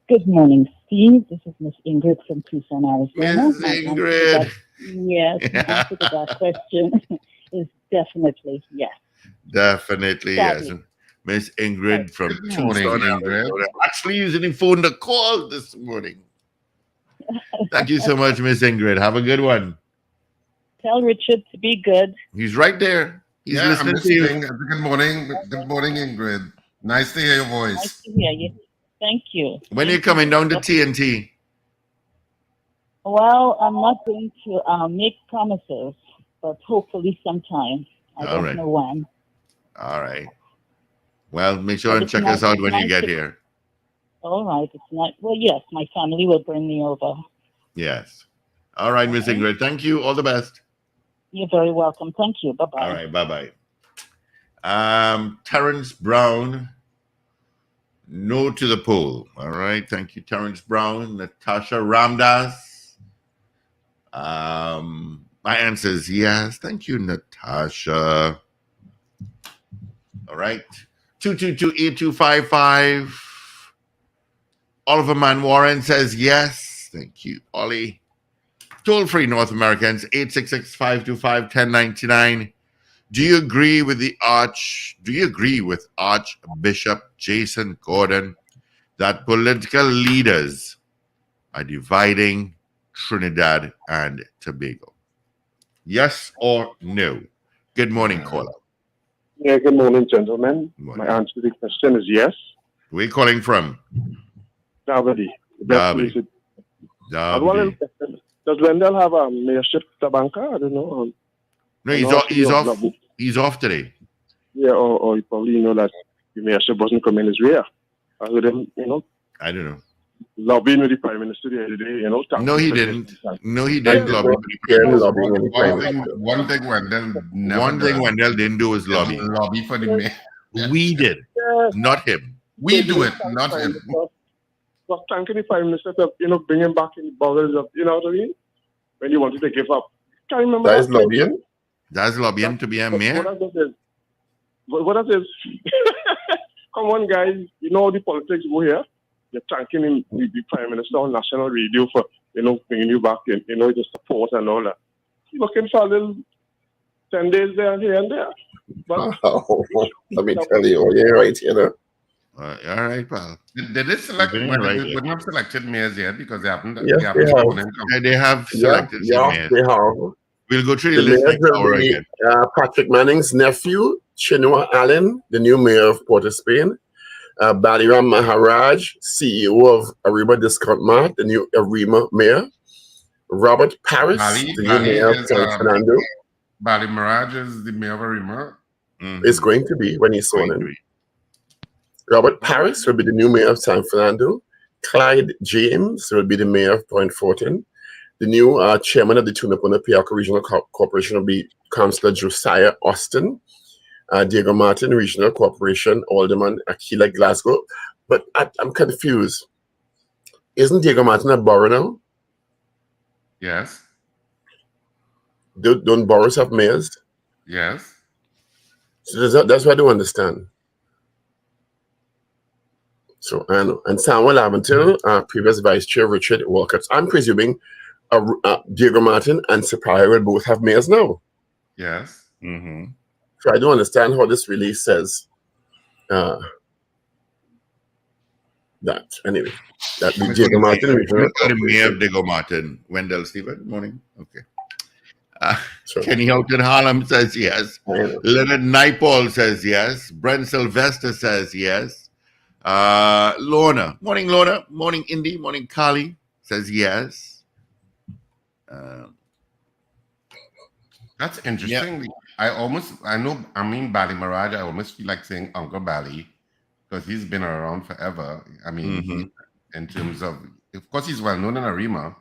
Good morning, Steve. This is Miss Ingrid from Tucson, Arizona. Miss Ingrid. Yes, my answer to that question is definitely yes. Definitely, yes. Sadly. Miss Ingrid from Good Tucson, morning, Ingrid. Arizona. Actually using the phone to call this morning. Thank you so much, Miss Ingrid. Have a good one. Tell Richard to be good. He's right there. He's I'm listening to you. listening. Good morning. Good morning, Ingrid. Nice to hear your Nice voice. to hear you. Thank you. When are you coming down to TNT? Well, I'm not going to make promises, but hopefully sometime. I All don't right. know when. All right. Well, make sure But and it's check nice- us out it's when you nice get to- here. All right. It's not. Well, yes, my family will bring me over. Yes. All right, Miss Okay. Ingrid. Thank you. All the best. You're very welcome. Thank you. Bye-bye. All right. Bye-bye. Terrence Brown. No to the poll. All right. Thank you, Terrence Brown. Natasha Ramdas. My answer is yes. Thank you, Natasha. All right. 222-8255. Oliver Man Warren says yes. Thank you, Ollie. Toll free North Americans 866-525-1099. Do you agree with Archbishop Jason Gordon that political leaders are dividing Trinidad and Tobago? Yes or no? Good morning, caller. Yeah, good morning, gentlemen. Morning. My answer to the question is yes. Where are you calling from? Davide. Derby. Derby. Does Wendell have a mayorship Tabanka? I don't know. No, he's off. He's off today. Yeah, or you probably know that the mayorship wasn't coming his way. I heard him, I don't know. lobbying with the Prime Minister the other day, No, he didn't. No, he didn't lobby. One thing Wendell never One thing Wendell didn't do was lobby. Lobby for the mayor. We did, not him. We do it, not him. Was thanking the Prime Minister to, bring him back in bottles of, you know what I mean? When he wanted to give up. Can't remember that is lobbying? That's lobbying to be a mayor? What is come on, guys. You know the politics go here. You're thanking him, the Prime Minister on national radio for, bringing you back in, the support and all that. You're looking for a little 10 days there, here and there. But let me tell you, you're right, all right, pal. Did they select? They wouldn't have selected mayors yet because they haven't. Yes, they have selected mayors. They have. We'll go through the list next hour again. Patrick Manning's nephew, Chinua Allen, the new mayor of Port of Spain. Baliram Maharaj, CEO of Arima Discount Mart, the new Arima mayor. Robert Paris, the new mayor of San Fernando. Bali Maharaj is the mayor of Arima. Is going to be when he's sworn in. Robert Paris will be the new mayor of San Fernando. Clyde James will be the mayor of Point Fortin. The new chairman of the Tunapuna Piarco Regional Corporation will be Councillor Josiah Austin. Diego Martin Regional Corporation, Alderman Aquila Glasgow. But I'm confused. Isn't Diego Martin a borough now? Yes. Don't boroughs have mayors? Yes. So that's what I don't understand. So I know. And Samuel Aventil, previous Vice Chair Richard Walcott. I'm presuming Diego Martin and Sapphire will both have mayors now. Yes. Mm-hmm. So I don't understand how this release says that. Anyway, that the Diego Martin. The mayor of Diego Martin, Wendell Stephen. Morning. Okay. Kenny Houghton Harlem says yes. Leonard Naipaul says yes. Brent Sylvester says yes. Lorna. Morning, Lorna. Morning, Indy. Morning, Kali says yes. That's interesting. Yeah. I mean, Bali Maharaj, I almost feel like saying Uncle Bali because he's been around forever. I mean, in terms of course, he's well known in Arima.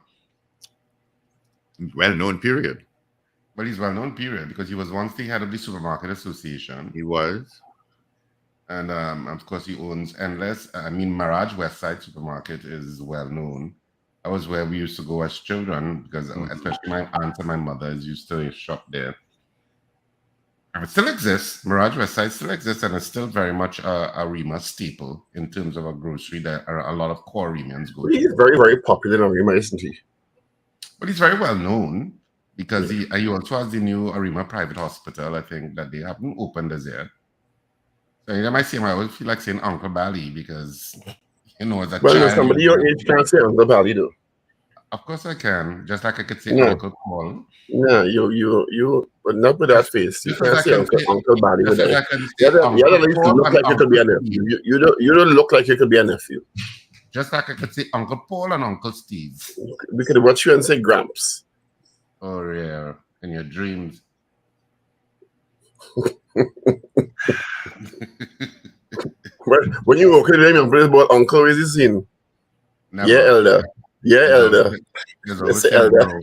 Well known, period. Well, he's well known, period, because he was once the head of the Supermarket Association. He was. And of course, he owns Endless. I mean, Maharaj Westside Supermarket is well known. That was where we used to go as children because especially my aunt and my mother used to shop there. And it still exists. Mirage Westside still exists and it's still very much a Rima staple in terms of a grocery that are a lot of core Remians go to. He's very, very popular in Arima, isn't he? But he's very well known because he also has the new Arima Private Hospital, I think, that they haven't opened as yet. So anytime I see him, I always feel like saying Uncle Bali because, as a child. Somebody your age can't say Uncle Bali, though. Of course I can, just like I could say Uncle Paul. No, you, but not with that face. You can't say Uncle Bali with that. You don't look like you could be a nephew. You don't look like you could be a nephew. Just like I could say Uncle Paul and Uncle Steve. We could watch you and say Gramps. Oh, yeah, in your dreams. When you walk in the young place about Uncle, where is he seen? Never. Yeah, elder. Yeah, elder. They say elder.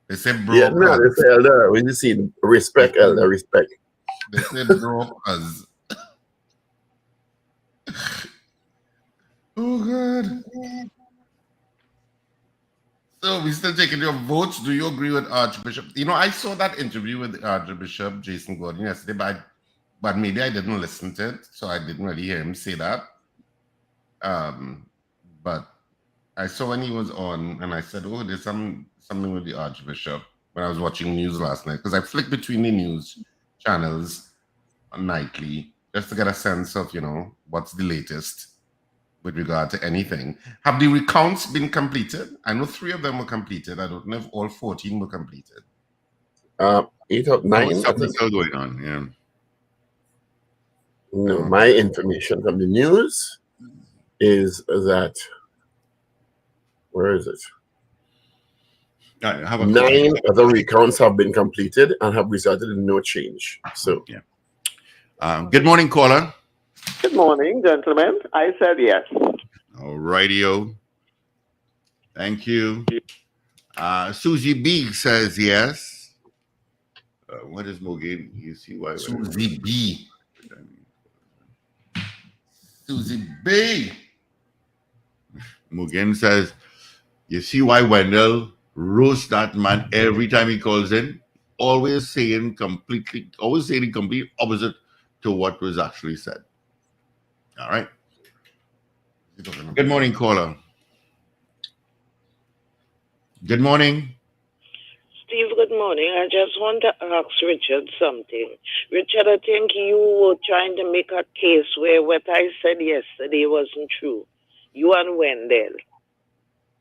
They say bro. Yeah, no, they say elder. Where is he seen? Respect, elder, respect. They say bro us. Oh, God. So we're still taking your votes. Do you agree with Archbishop? I saw that interview with Archbishop Jason Gordon yesterday, but maybe I didn't listen to it, so I didn't really hear him say that. But I saw when he was on, and I said, "Oh, there's something with the Archbishop." When I was watching news last night, because I flicked between the news channels nightly just to get a sense of, what's the latest. with regard to anything. Have the recounts been completed? I know 3 of them were completed. I don't know if all 14 were completed. 8 or 9. Something's still going on. Yeah. No, my information from the news is that, where is it? I have a 9 other recounts have been completed and have resulted in no change. So, good morning, caller. Good morning, gentlemen. I said yes. All righty-o. Thank you. Susie B says yes. What is Morgan? You see why? Susie B. Susie B. Morgan says, you see why Wendell roasts that man every time he calls in? Always saying complete opposite to what was actually said. All right. Good morning, caller. Good morning. Steve, good morning. I just want to ask Richard something. Richard, I think you were trying to make a case where what I said yesterday wasn't true. You and Wendell.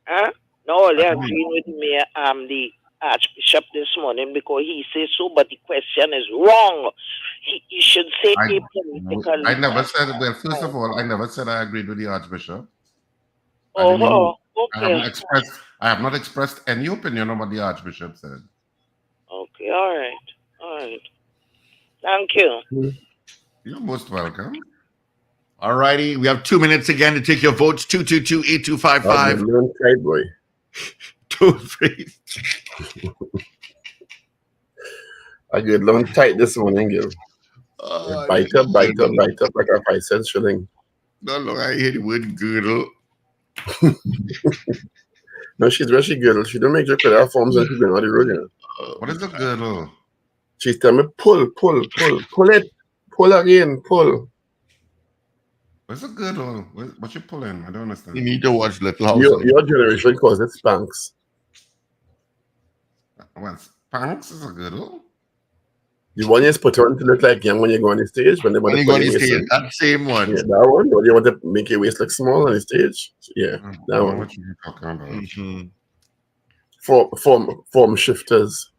Huh? No, they're agreeing with me, the Archbishop this morning because he says so, but the question is wrong. He should say a political. I never said, well, first of all, I never said I agreed with the Archbishop. Okay. I have not expressed any opinion on what the Archbishop said. Okay, all right. Thank you. You're most welcome. All righty. We have 2 minutes again to take your votes. 222-8255. Tight boy. 2-3. I get long tight this morning, girl. Bite up like a 5-cent shilling. No, I hear the word girdle. No, she's very girdle. She don't make joke with her forms and she's been on the road, you know. What is the girdle? She's telling me pull it, pull again, pull. What's the girdle? What you pulling? I don't understand. You need to watch Little House. Your generation calls it Spanx. What, Spanx is a girdle? The one you put on to look like young when you go on the stage. When you go on the stage, that same one. Yeah, that one. Or you want to make your waist look small on the stage? Yeah, that one. What you talking about? Mm-hmm. Form shifters.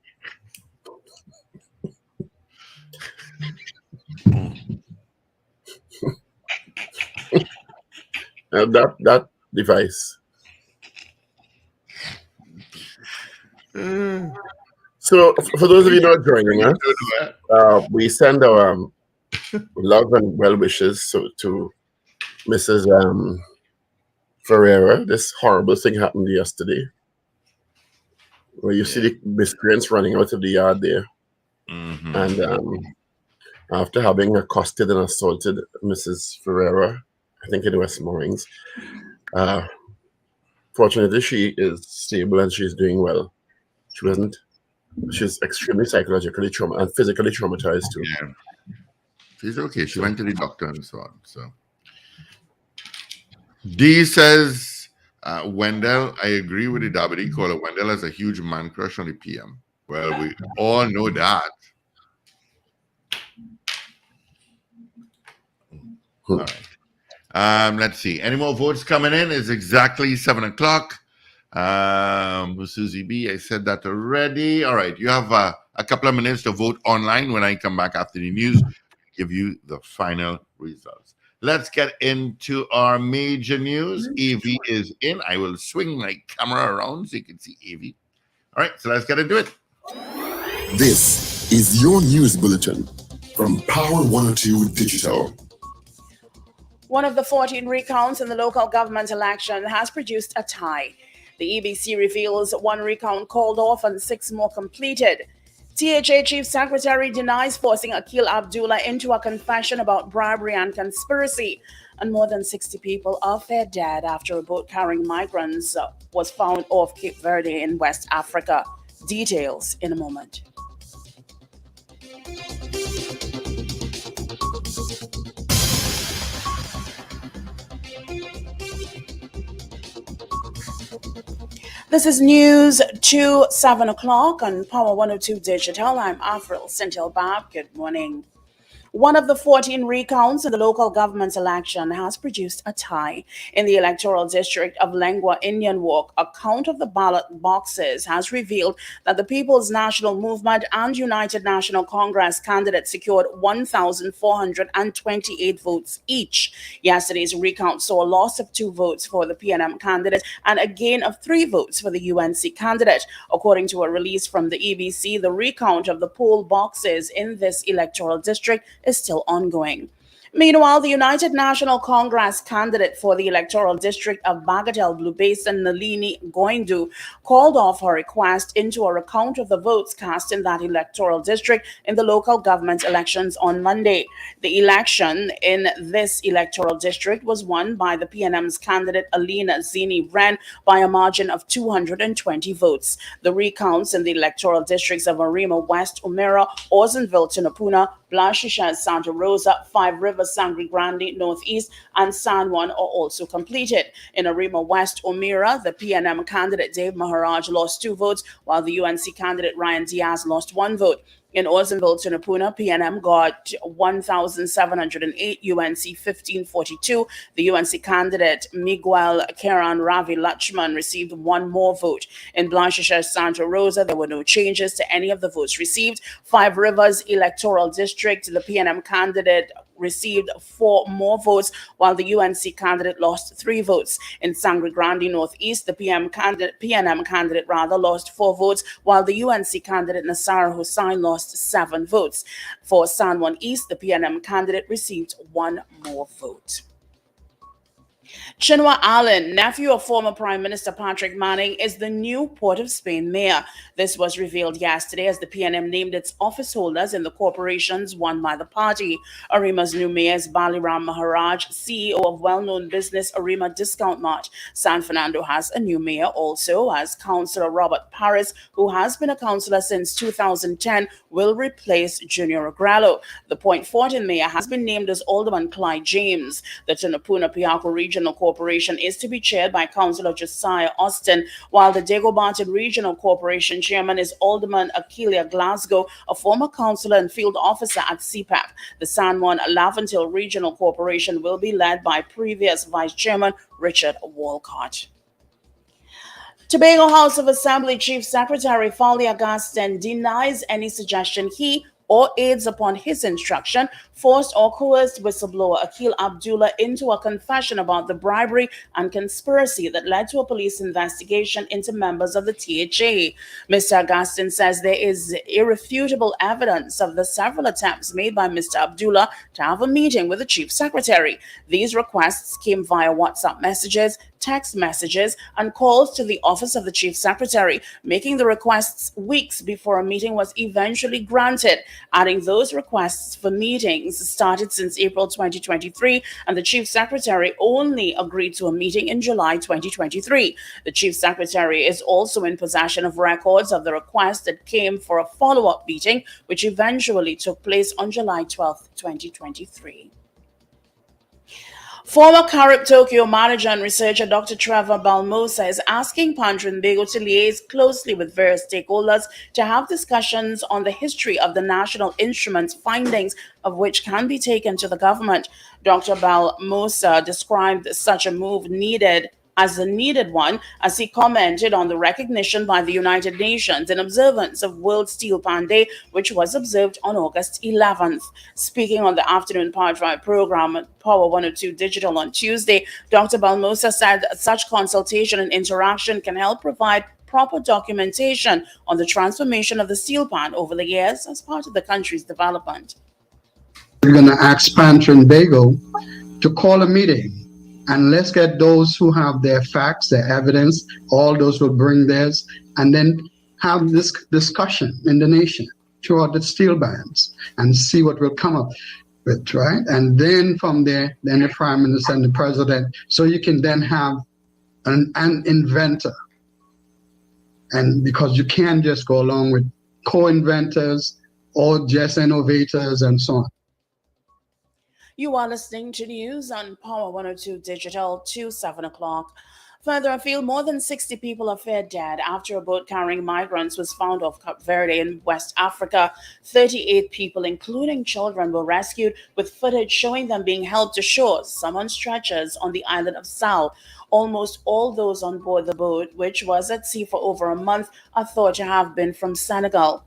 That device. So, for those of you not joining us, we send our love and well wishes to Mrs. Ferreira. This horrible thing happened yesterday, where you see the miscreants running out of the yard there, and after having accosted and assaulted Mrs. Ferreira, I think in West Moorings, fortunately she is stable and she's doing well. She's extremely psychologically and physically traumatized too. Yeah. She's okay. She went to the doctor and so on. So D says, Wendell, I agree with the Dabity caller. Wendell has a huge man crush on the PM. Well, we all know that. All right. Let's see. Any more votes coming in? It's exactly 7 o'clock. Susie B, I said that already. All right. You have a couple of minutes to vote online. When I come back after the news, give you the final results. Let's get into our major news. Evie is in. I will swing my camera around so you can see Evie. All right. So let's get into it. This is your news bulletin from Power 102 Digital. One of the 14 recounts in the local government election has produced a tie. The EBC reveals 1 recount called off and 6 more completed. THA Chief Secretary denies forcing Akil Abdullah into a confession about bribery and conspiracy. And more than 60 people are found dead after a boat carrying migrants was found off Cape Verde in West Africa. Details in a moment. This is news to 7 o'clock on Power 102 Digital. I'm Afril Centil Bab. Good morning. One of the 14 recounts in the local government election has produced a tie. In the electoral district of Lengua Indian Walk, a count of the ballot boxes has revealed that the People's National Movement and United National Congress candidates secured 1,428 votes each. Yesterday's recount saw a loss of 2 votes for the PNM candidate and a gain of 3 votes for the UNC candidate. According to a release from the EBC, the recount of the poll boxes in this electoral district is still ongoing. Meanwhile, the United National Congress candidate for the electoral district of Bagatelle Blue Basin, Nalini Goindu, called off her request into a recount of the votes cast in that electoral district in the local government elections on Monday. The election in this electoral district was won by the PNM's candidate Alina Zini Wren by a margin of 220 votes. The recounts in the electoral districts of Arima West, Umera, Orzenville, Tunapuna, Blanchichet, Santa Rosa, Five Rivers, Sangre Grande, Northeast, and San Juan are also completed. In Arima West, Omira, the PNM candidate Dave Maharaj lost 2 votes, while the UNC candidate Ryan Diaz lost 1 vote. In Orzenville, Tunapuna, PNM got 1,708, UNC 1,542. The UNC candidate Miguel Keran Ravi Lachman received 1 more vote. In Blanchichet, Santa Rosa, there were no changes to any of the votes received. Five Rivers Electoral District, the PNM candidate received 4 more votes, while the UNC candidate lost 3 votes. In Sangre Grande Northeast, the PNM candidate lost 4 votes, while the UNC candidate Nasar Hussain lost 7 votes. For San Juan East, the PNM candidate received 1 more vote. Chinua Allen, nephew of former Prime Minister Patrick Manning, is the new Port of Spain mayor. This was revealed yesterday as the PNM named its office holders in the corporations won by the party. Arima's new mayor is Baliram Maharaj, CEO of well-known business Arima Discount Mart. San Fernando has a new mayor also, as Councillor Robert Paris, who has been a councillor since 2010, will replace Junior Agrello. The Point Fortin mayor has been named as Alderman Clyde James. The Tunapuna Piarco Regional Corporation is to be chaired by Councillor Josiah Austin, while the Dago-Barton Regional Corporation chairman is Alderman Akelia Glasgow, a former councillor and field officer at CPAP. The San Juan Laventille Regional Corporation will be led by previous vice chairman Richard Walcott. Tobago House of Assembly Chief Secretary Fali Augustin denies any suggestion he or aids upon his instruction forced or coerced whistleblower Akil Abdullah into a confession about the bribery and conspiracy that led to a police investigation into members of the THA. Mr. Augustin says there is irrefutable evidence of the several attempts made by Mr. Abdullah to have a meeting with the Chief Secretary. These requests came via WhatsApp messages, text messages, and calls to the office of the Chief Secretary, making the requests weeks before a meeting was eventually granted. Adding those requests for meetings started since April 2023, and the Chief Secretary only agreed to a meeting in July 2023. The Chief Secretary is also in possession of records of the request that came for a follow-up meeting, which eventually took place on July 12, 2023. Former Carib Tokyo manager and researcher Dr. Trevor Balmosa is asking Pan Trinidad to liaise closely with various stakeholders to have discussions on the history of the national instruments, findings of which can be taken to the government. Dr. Balmosa described such a move as a needed one, as he commented on the recognition by the United Nations in observance of World Steel Pan Day, which was observed on August 11th. Speaking on the afternoon Power Drive program at Power 102 Digital on Tuesday, Dr. Balmosa said such consultation and interaction can help provide proper documentation on the transformation of the steel pan over the years as part of the country's development. We're going to ask Pan Trinidad to call a meeting. And let's get those who have their facts, their evidence, all those will bring theirs, and then have this discussion in the nation throughout the steel bans and see what we'll come up with, right? And then from there, then the Prime Minister and the President, so you can then have an inventor. And because you can't just go along with co-inventors or just innovators and so on. You are listening to news on Power 102 Digital to 7 o'clock. Further afield, more than 60 people are feared dead after a boat carrying migrants was found off Cape Verde in West Africa. 38 people, including children, were rescued, with footage showing them being helped to shore, some on stretchers on the island of Sal. Almost all those on board the boat, which was at sea for over a month, are thought to have been from Senegal.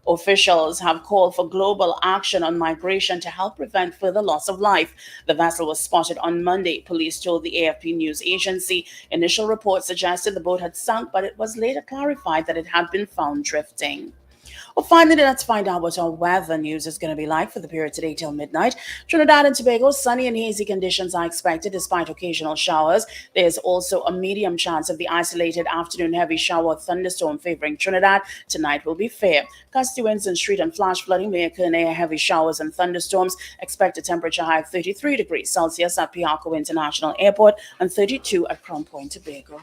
Officials have called for global action on migration to help prevent further loss of life. The vessel was spotted on Monday, police told the AFP news agency. Initial reports suggested the boat had sunk, but it was later clarified that it had been found drifting. Well, finally, let's find out what our weather news is going to be like for the period today till midnight. Trinidad and Tobago, sunny and hazy conditions are expected despite occasional showers. There's also a medium chance of the isolated afternoon heavy shower or thunderstorm favoring Trinidad. Tonight will be fair. Gusty winds and street and flash flooding may occur near heavy showers and thunderstorms. Expect a temperature high of 33 degrees Celsius at Piarco International Airport and 32 at Crown Point, Tobago.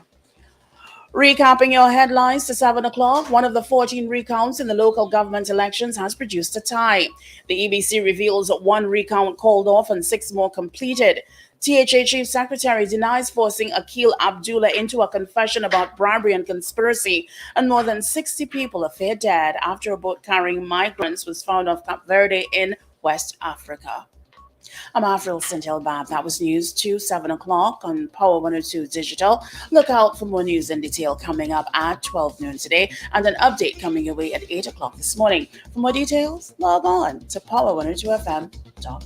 Recapping your headlines to 7 o'clock, one of the 14 recounts in the local government elections has produced a tie. The EBC reveals 1 recount called off and 6 more completed. THA Chief Secretary denies forcing Akil Abdullah into a confession about bribery and conspiracy, and more than 60 people are feared dead after a boat carrying migrants was found off Cape Verde in West Africa. I'm Avril Sintel-Bab. That was news to 7 o'clock on Power 102 Digital. Look out for more news in detail coming up at 12 noon today, and an update coming your way at 8 o'clock this morning. For more details, log on to power102fm.com.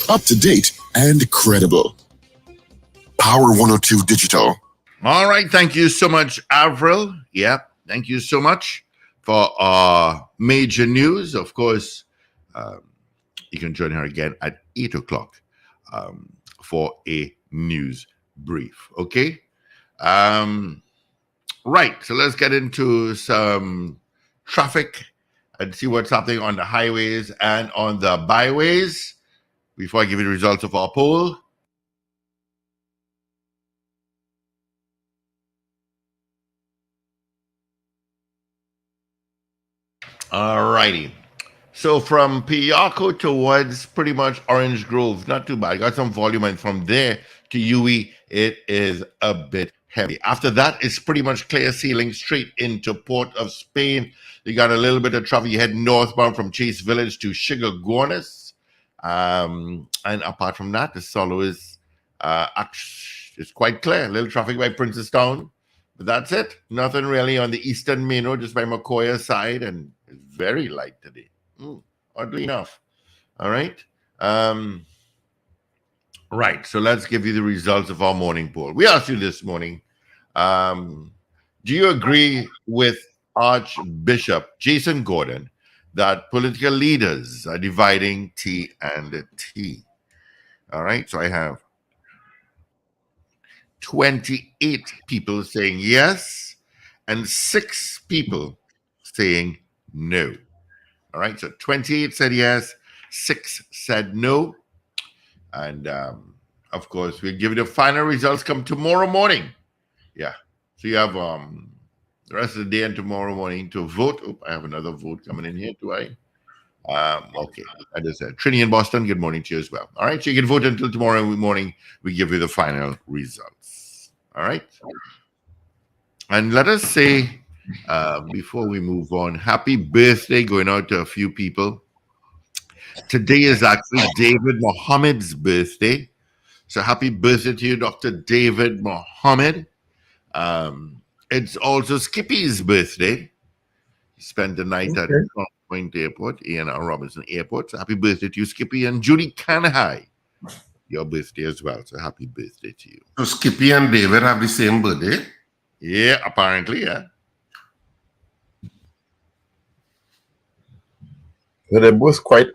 Up to date and credible. Power 102 Digital. All right. Thank you so much, Avril. Yeah. Thank you so much for major news. Of course, you can join her again at 8 o'clock for a news brief. Okay. Right. So let's get into some traffic and see what's happening on the highways and on the byways before I give you the results of our poll. All righty. So from Piarco towards pretty much Orange Grove, not too bad. Got some volume, and from there to UE, it is a bit heavy. After that, it's pretty much clear sailing straight into Port of Spain. You got a little bit of traffic. You head northbound from Chase Village to Sugar Gornis. And apart from that, the solo is it's quite clear. A little traffic by Princestown, but that's it. Nothing really on the eastern main road, just by Macoya side, and it's very light today. Oddly enough. All right. Right. So let's give you the results of our morning poll. We asked you this morning, do you agree with Archbishop Jason Gordon that political leaders are dividing T and T? All right. So I have 28 people saying yes and 6 people saying no. All right. So 28 said yes, 6 said no. And of course, we'll give you the final results come tomorrow morning. Yeah. So you have the rest of the day and tomorrow morning to vote. Oh, I have another vote coming in here. Do I? Okay. I just said Trinity in Boston. Good morning to you as well. All right. So you can vote until tomorrow morning. We give you the final results. All right. And let us say, before we move on, happy birthday going out to a few people. Today is actually David Mohammed's birthday. So happy birthday to you, Dr. David Mohammed. It's also Skippy's birthday. He spent the night at Crown Point Airport, A&R Robinson Airport. So happy birthday to you, Skippy. And Judy Canahai, your birthday as well. So happy birthday to you. So Skippy and David have the same birthday? Yeah, apparently, yeah. So they're both quite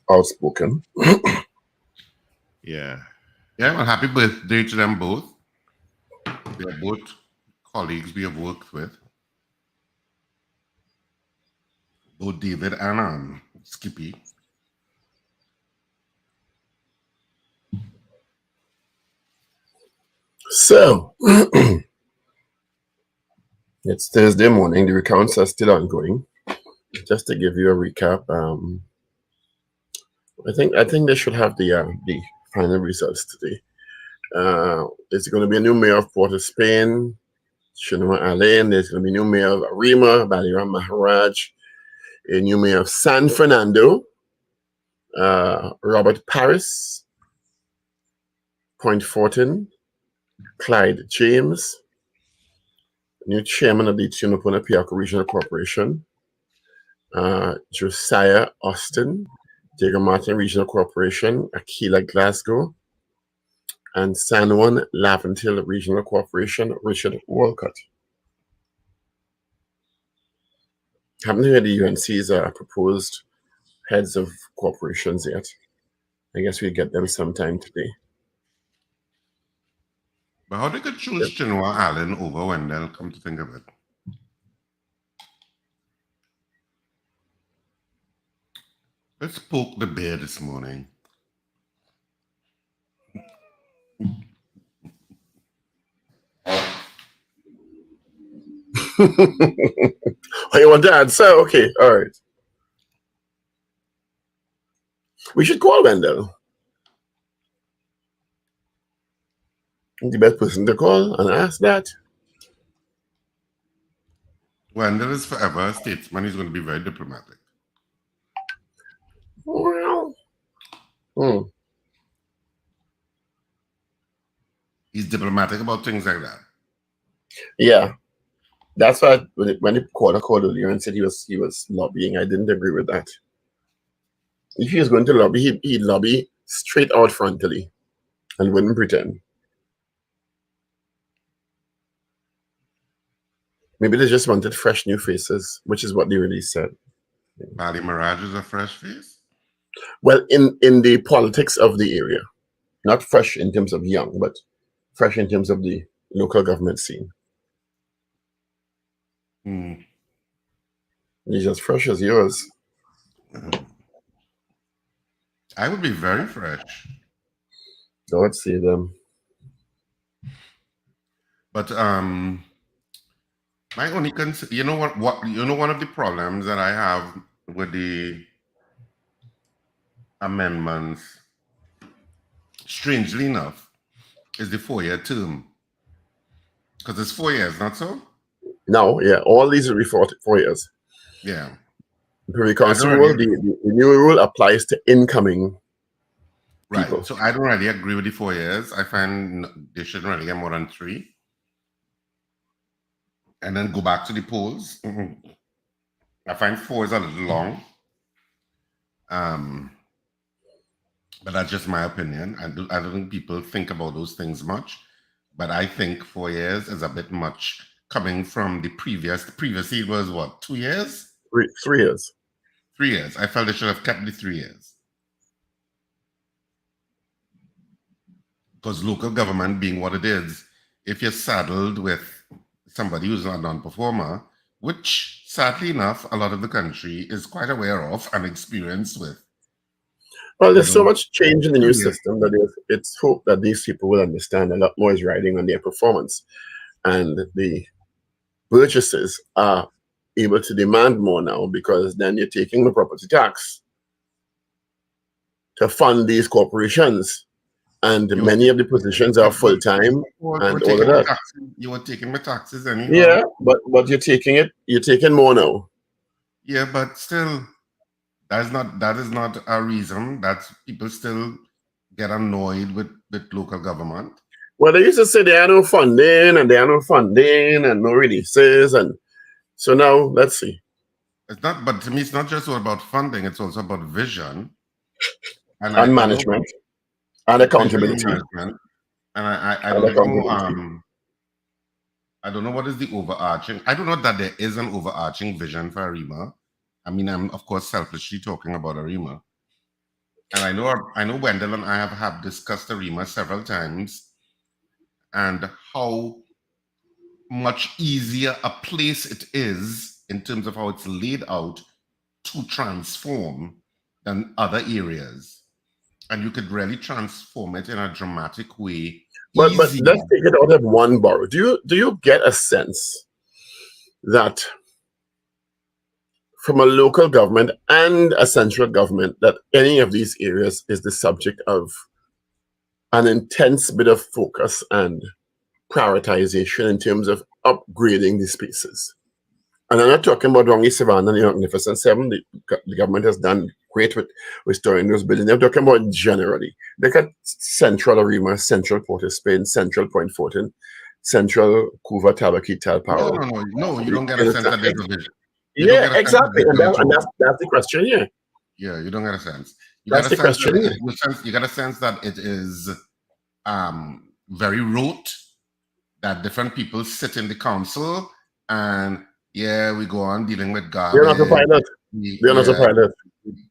outspoken. Yeah. Yeah, well, happy birthday to them both. They're both colleagues we have worked with. Both David and Skippy. So, It's Thursday morning. The recounts are still ongoing. Just to give you a recap, I think they should have the final results today. There's going to be a new mayor of Port of Spain, Chinua Allen. There's going to be a new mayor of Arima, Baliram Maharaj, a new mayor of San Fernando, Robert Paris, Point Fortin, Clyde James, new chairman of the Tunapuna Piarco Regional Corporation, Josiah Austin, Diego Martin Regional Corporation, Aquila Glasgow, and San Juan Laventille Regional Corporation, Richard Walcott. Haven't heard the UNC's proposed heads of corporations yet. I guess we'll get them sometime today. But how they could choose Chinua Allen over Wendell, come to think of it? Let's poke the bear this morning. Oh, you want to answer? Okay, all right. We should call Wendell. The best person to call and ask that. Wendell is forever a statesman. He's going to be very diplomatic. Well, He's diplomatic about things like that. yeah. That's why when the caller called earlier and said he was lobbying, I didn't agree with that. If he was going to lobby, he'd lobby straight out frontally and wouldn't pretend. Maybe they just wanted fresh new faces, which is what they really said. Bali Mirage is a fresh face? Well, in the politics of the area. Not fresh in terms of young, but fresh in terms of the local government scene. He's as fresh as yours. I would be very fresh. Don't see them. But my only concern, you know what one of the problems that I have with the amendments, strangely enough, is the 4-year term. Because it's 4 years, not so? No, yeah, all these will be 4 years. Yeah. The council rule, the new rule applies to incoming people. Right. So I don't really agree with the 4 years. I find they shouldn't really get more than 3. And then go back to the polls. I find 4 is a little long. But that's just my opinion. I don't think people think about those things much. But I think 4 years is a bit much coming from the previously it was what, 2 years? 3 years. 3 years. I felt they should have kept the 3 years. Because local government being what it is, if you're saddled with somebody who's not a non-performer, which sadly enough, a lot of the country is quite aware of and experienced with. Well, there's so much change in the new system that it's hope that these people will understand a lot more is riding on their performance. And the purchasers are able to demand more now because then you're taking the property tax to fund these corporations. And many of the positions are full-time and all of that. You were taking my taxes anyhow. Yeah, but you're taking more now. Yeah, but still, that is not a reason that people still get annoyed with local government. Well, they used to say there are no funding and no releases, and so now let's see. It's not, but to me, it's not just about funding; it's also about vision and management and accountability. And I don't know what is the overarching. I don't know that there is an overarching vision for Arima. I mean, I'm of course selfishly talking about Arima, and I know Wendell and I have discussed Arima several times, and how much easier a place it is in terms of how it's laid out to transform than other areas. And you could really transform it in a dramatic way. But let's take it out of one borough. Do you get a sense that from a local government and a central government, that any of these areas is the subject of an intense bit of focus and prioritization in terms of upgrading the spaces. And I'm not talking about Rongi Savannah and the Magnificent Seven. The government has done great with restoring those buildings. I'm talking about generally. Look at Central Arima, Central Port of Spain, Central Point Fortin, Central Cuva Tabaki Talparo. No, you don't get a sense that there's a vision. Yeah, exactly. And that's the question here. Yeah, you don't get a sense. That's the question. You got a sense that it is very rote, that different people sit in the council and we go on dealing with garbage. They're not a pilot. They're not a pilot.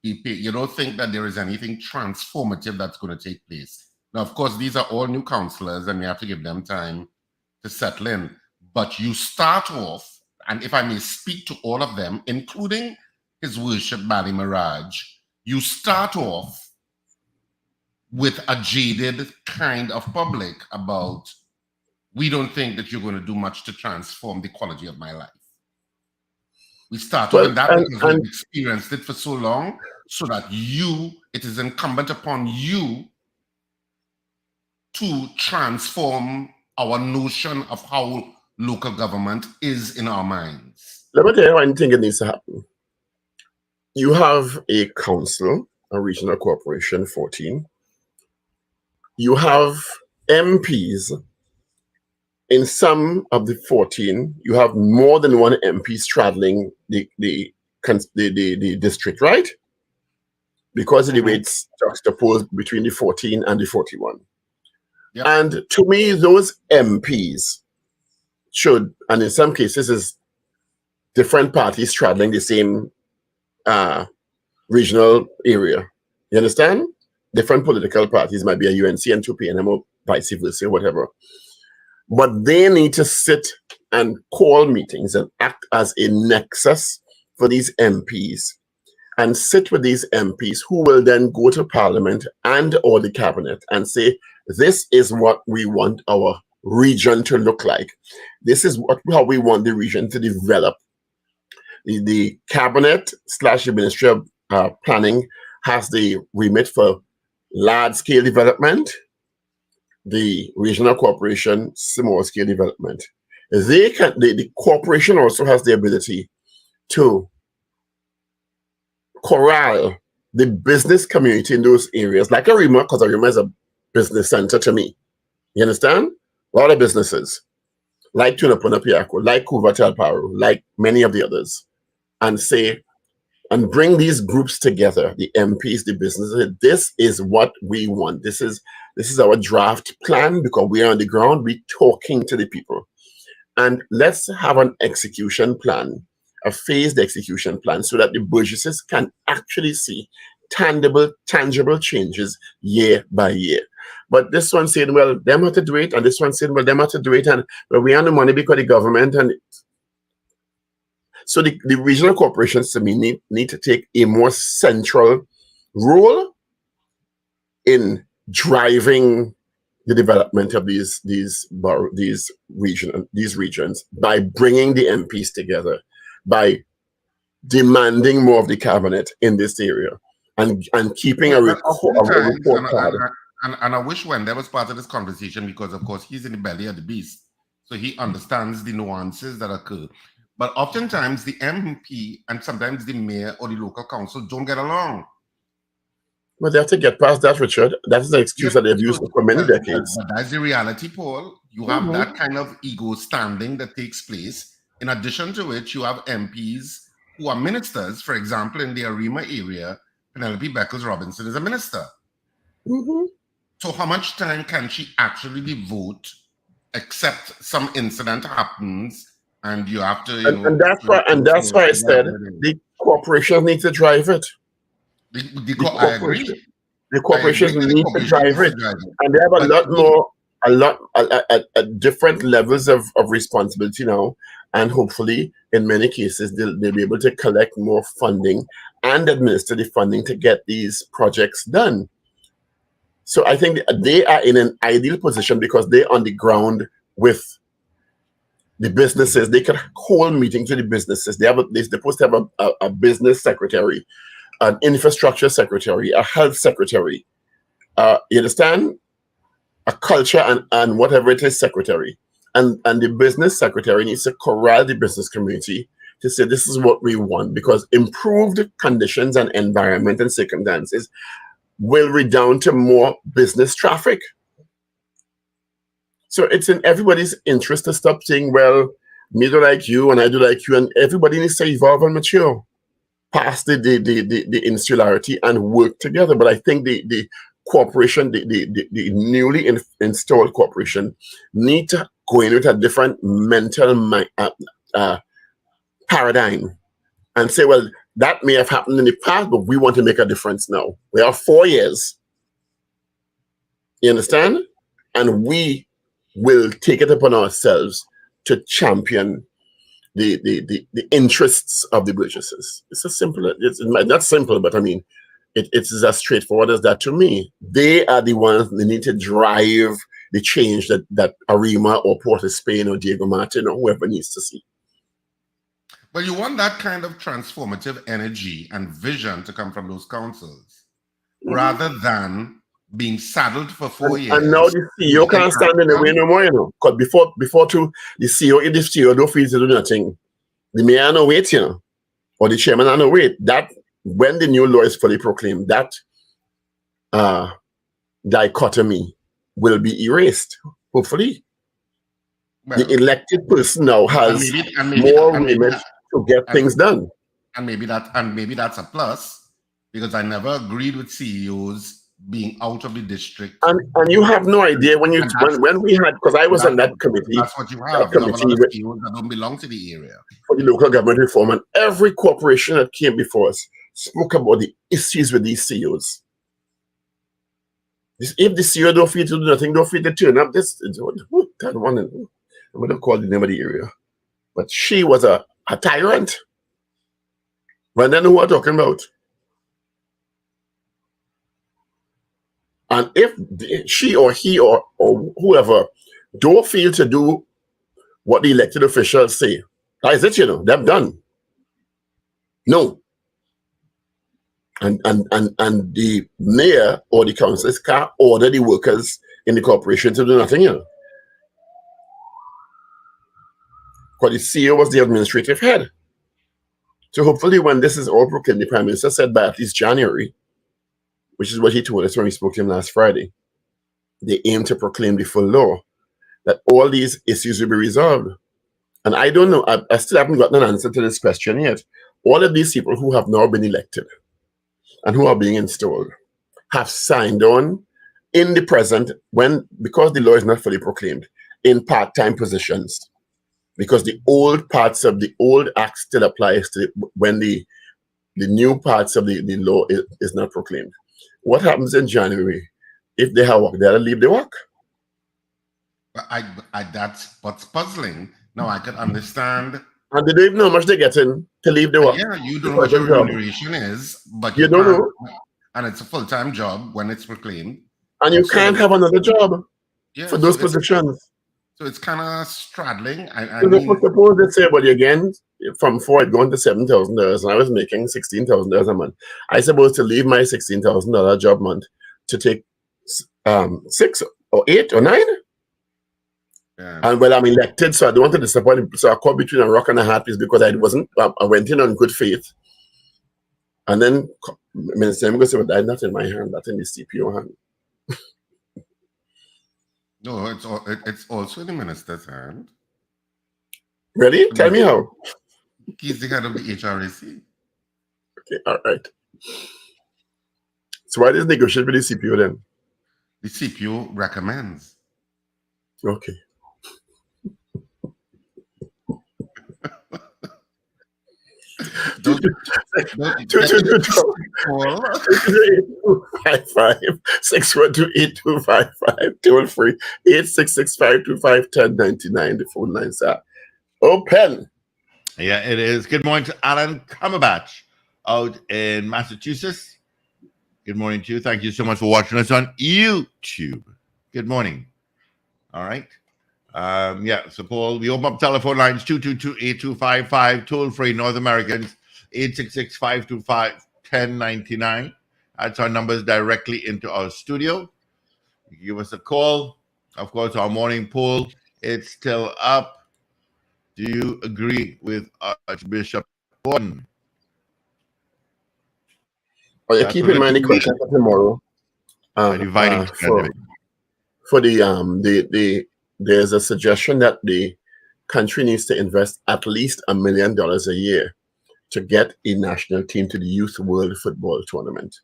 You don't think that there is anything transformative that's going to take place. Now, of course, these are all new councillors and we have to give them time to settle in. But you start off, and if I may speak to all of them, including His Worship Bali Miraj, you start off with a jaded kind of public about, we don't think that you're going to do much to transform the quality of my life. We start off with that because we've experienced it for so long, so that it is incumbent upon you to transform our notion of how local government is in our minds. Let me tell you one thing that needs to happen. You have a council, a regional corporation, 14. You have MPs. In some of the 14, you have more than one MP straddling the district, right? Because of the way it's juxtaposed between the 14 and the 41. Yep. And to me, those MPs should, and in some cases, is different parties straddling the same regional area. You understand? Different political parties might be a UNC and 2PNM or vice versa, whatever. But they need to sit and call meetings and act as a nexus for these MPs and sit with these MPs who will then go to Parliament and or the Cabinet and say, this is what we want our region to look like. This is how we want the region to develop. The Cabinet / the Ministry of Planning has the remit for large-scale development. The regional corporation, small-scale development. The corporation also has the ability to corral the business community in those areas, like Arima, because Arima is a business center to me. You understand? A lot of businesses, like Tunapuna Piako, like Cuva Talparo, like many of the others, and say, and bring these groups together, the MPs, the businesses. This is what we want. This is our draft plan, because we are on the ground, we're talking to the people. And let's have an execution plan, a phased execution plan, so that the burgesses can actually see tangible changes year by year. But this one saying, well, them have to do it, and this one saying, well, them have to do it, and well, we have the money because the government, and so the regional corporations to me need to take a more central role in driving the development of these regions by bringing the MPs together, by demanding more of the cabinet in this area, and keeping a report card. And I wish Wendell was part of this conversation, because of course he's in the belly of the beast, so he understands the nuances that occur. But oftentimes the MP and sometimes the mayor or the local council don't get along. Well, they have to get past that, Richard. That's the excuse that they've used for many decades. But that's the reality, Paul. You have that kind of ego standing that takes place. In addition to which, you have MPs who are ministers. For example, in the Arima area, Penelope Beckles Robinson is a minister. So how much time can she actually devote, except some incident happens and you have to, and that's why I said the corporation needs to drive it. I agree. The corporations need to drive it, and they have a different levels of responsibility now, and hopefully, in many cases, they'll be able to collect more funding and administer the funding to get these projects done. So I think they are in an ideal position because they're on the ground with the businesses. They could hold meetings with the businesses. They're supposed to have a business secretary, an infrastructure secretary, a health secretary. You understand? A culture and whatever it is secretary. And the business secretary needs to corral the business community to say this is what we want, because improved conditions and environment and circumstances will redound to more business traffic. So it's in everybody's interest to stop saying, well, me do like you and I do like you, and everybody needs to evolve and mature past the insularity and work together. But I think the corporation, the newly installed corporation, need to go in with a different mental paradigm and say, well, that may have happened in the past, but we want to make a difference now. We have 4 years. You understand? And we will take it upon ourselves to champion the interests of the businesses. It's as simple. It's not simple, but I mean, it's as straightforward as that to me. They are the ones that need to drive the change that Arima or Port of Spain or Diego Martin or whoever needs to see. But you want that kind of transformative energy and vision to come from those councils, rather than being saddled for 4 years. And now the CEO can't stand in the way no more, you know. Because before the CEO, if the CEO don't feel to do nothing, the mayor no wait, you know, or the chairman no wait. That when the new law is fully proclaimed, that dichotomy will be erased, hopefully. Well, the elected person now has more remit to get things done. And maybe that's a plus, because I never agreed with CEOs being out of the district. And you have no idea when we had, because I was on that committee. That's what you have. You have a lot of CEOs that don't belong to the area. For the local government reform, and every corporation that came before us spoke about the issues with these CEOs. If the CEO don't feel to do nothing, don't feel to turn up. That one, I'm going to call the name of the area. But she was a tyrant. But then who we're talking about? And if she or he or whoever don't feel to do what the elected officials say, that is it, you know, they're done. No. And the mayor or the councillors can't order the workers in the corporation to do nothing, you know. Because the CEO was the administrative head. So hopefully when this is all proclaimed, the Prime Minister said by at least January, which is what he told us when we spoke to him last Friday, they aim to proclaim the full law, that all these issues will be resolved. And I don't know, I still haven't gotten an answer to this question yet. All of these people who have now been elected and who are being installed have signed on in the present, because the law is not fully proclaimed, in part-time positions. Because the old parts of the old act still applies to when the new parts of the law is not proclaimed. What happens in January? If they have work, they'll leave the work. But that's what's puzzling. Now I can understand. And they don't even know how much they're getting to leave the work. Yeah, you don't know what your remuneration is, but you don't know. And it's a full-time job when it's proclaimed. And you can't have another job for those positions. So it's kind of straddling. Suppose they say, but again, from 4 I'd gone to $7,000 and I was making $16,000 a month. I supposed to leave my $16,000 job month to take 6 or 8 or 9. Yeah. And well, I'm elected, so I don't want to disappoint him. So I caught between a rock and a hard place because I went in on good faith. And then Minister Emgo said, well, that's not in my hand, that's in the CPO hand. No, it's also in the minister's hand. Really? Tell me how. He's the head of the HRAC. Okay, all right. So why does negotiate with the CPO then? The CPO recommends. Okay. Don't 612-8255, toll free 866-525-1099. The phone lines are open. Yeah, it is. Good morning to Alan Cumberbatch out in Massachusetts. Good morning to you. Thank you so much for watching us on YouTube. Good morning. All right. So Paul, we open up telephone lines 222-8255, toll free North Americans 866-525-1099. That's our numbers directly into our studio. You give us a call. Of course, our morning poll, it's still up. Do you agree with Archbishop Gordon? Well, you keep in mind the question for tomorrow. There's a suggestion that the country needs to invest at least $1 million a year to get a national team to the Youth World Football Tournament.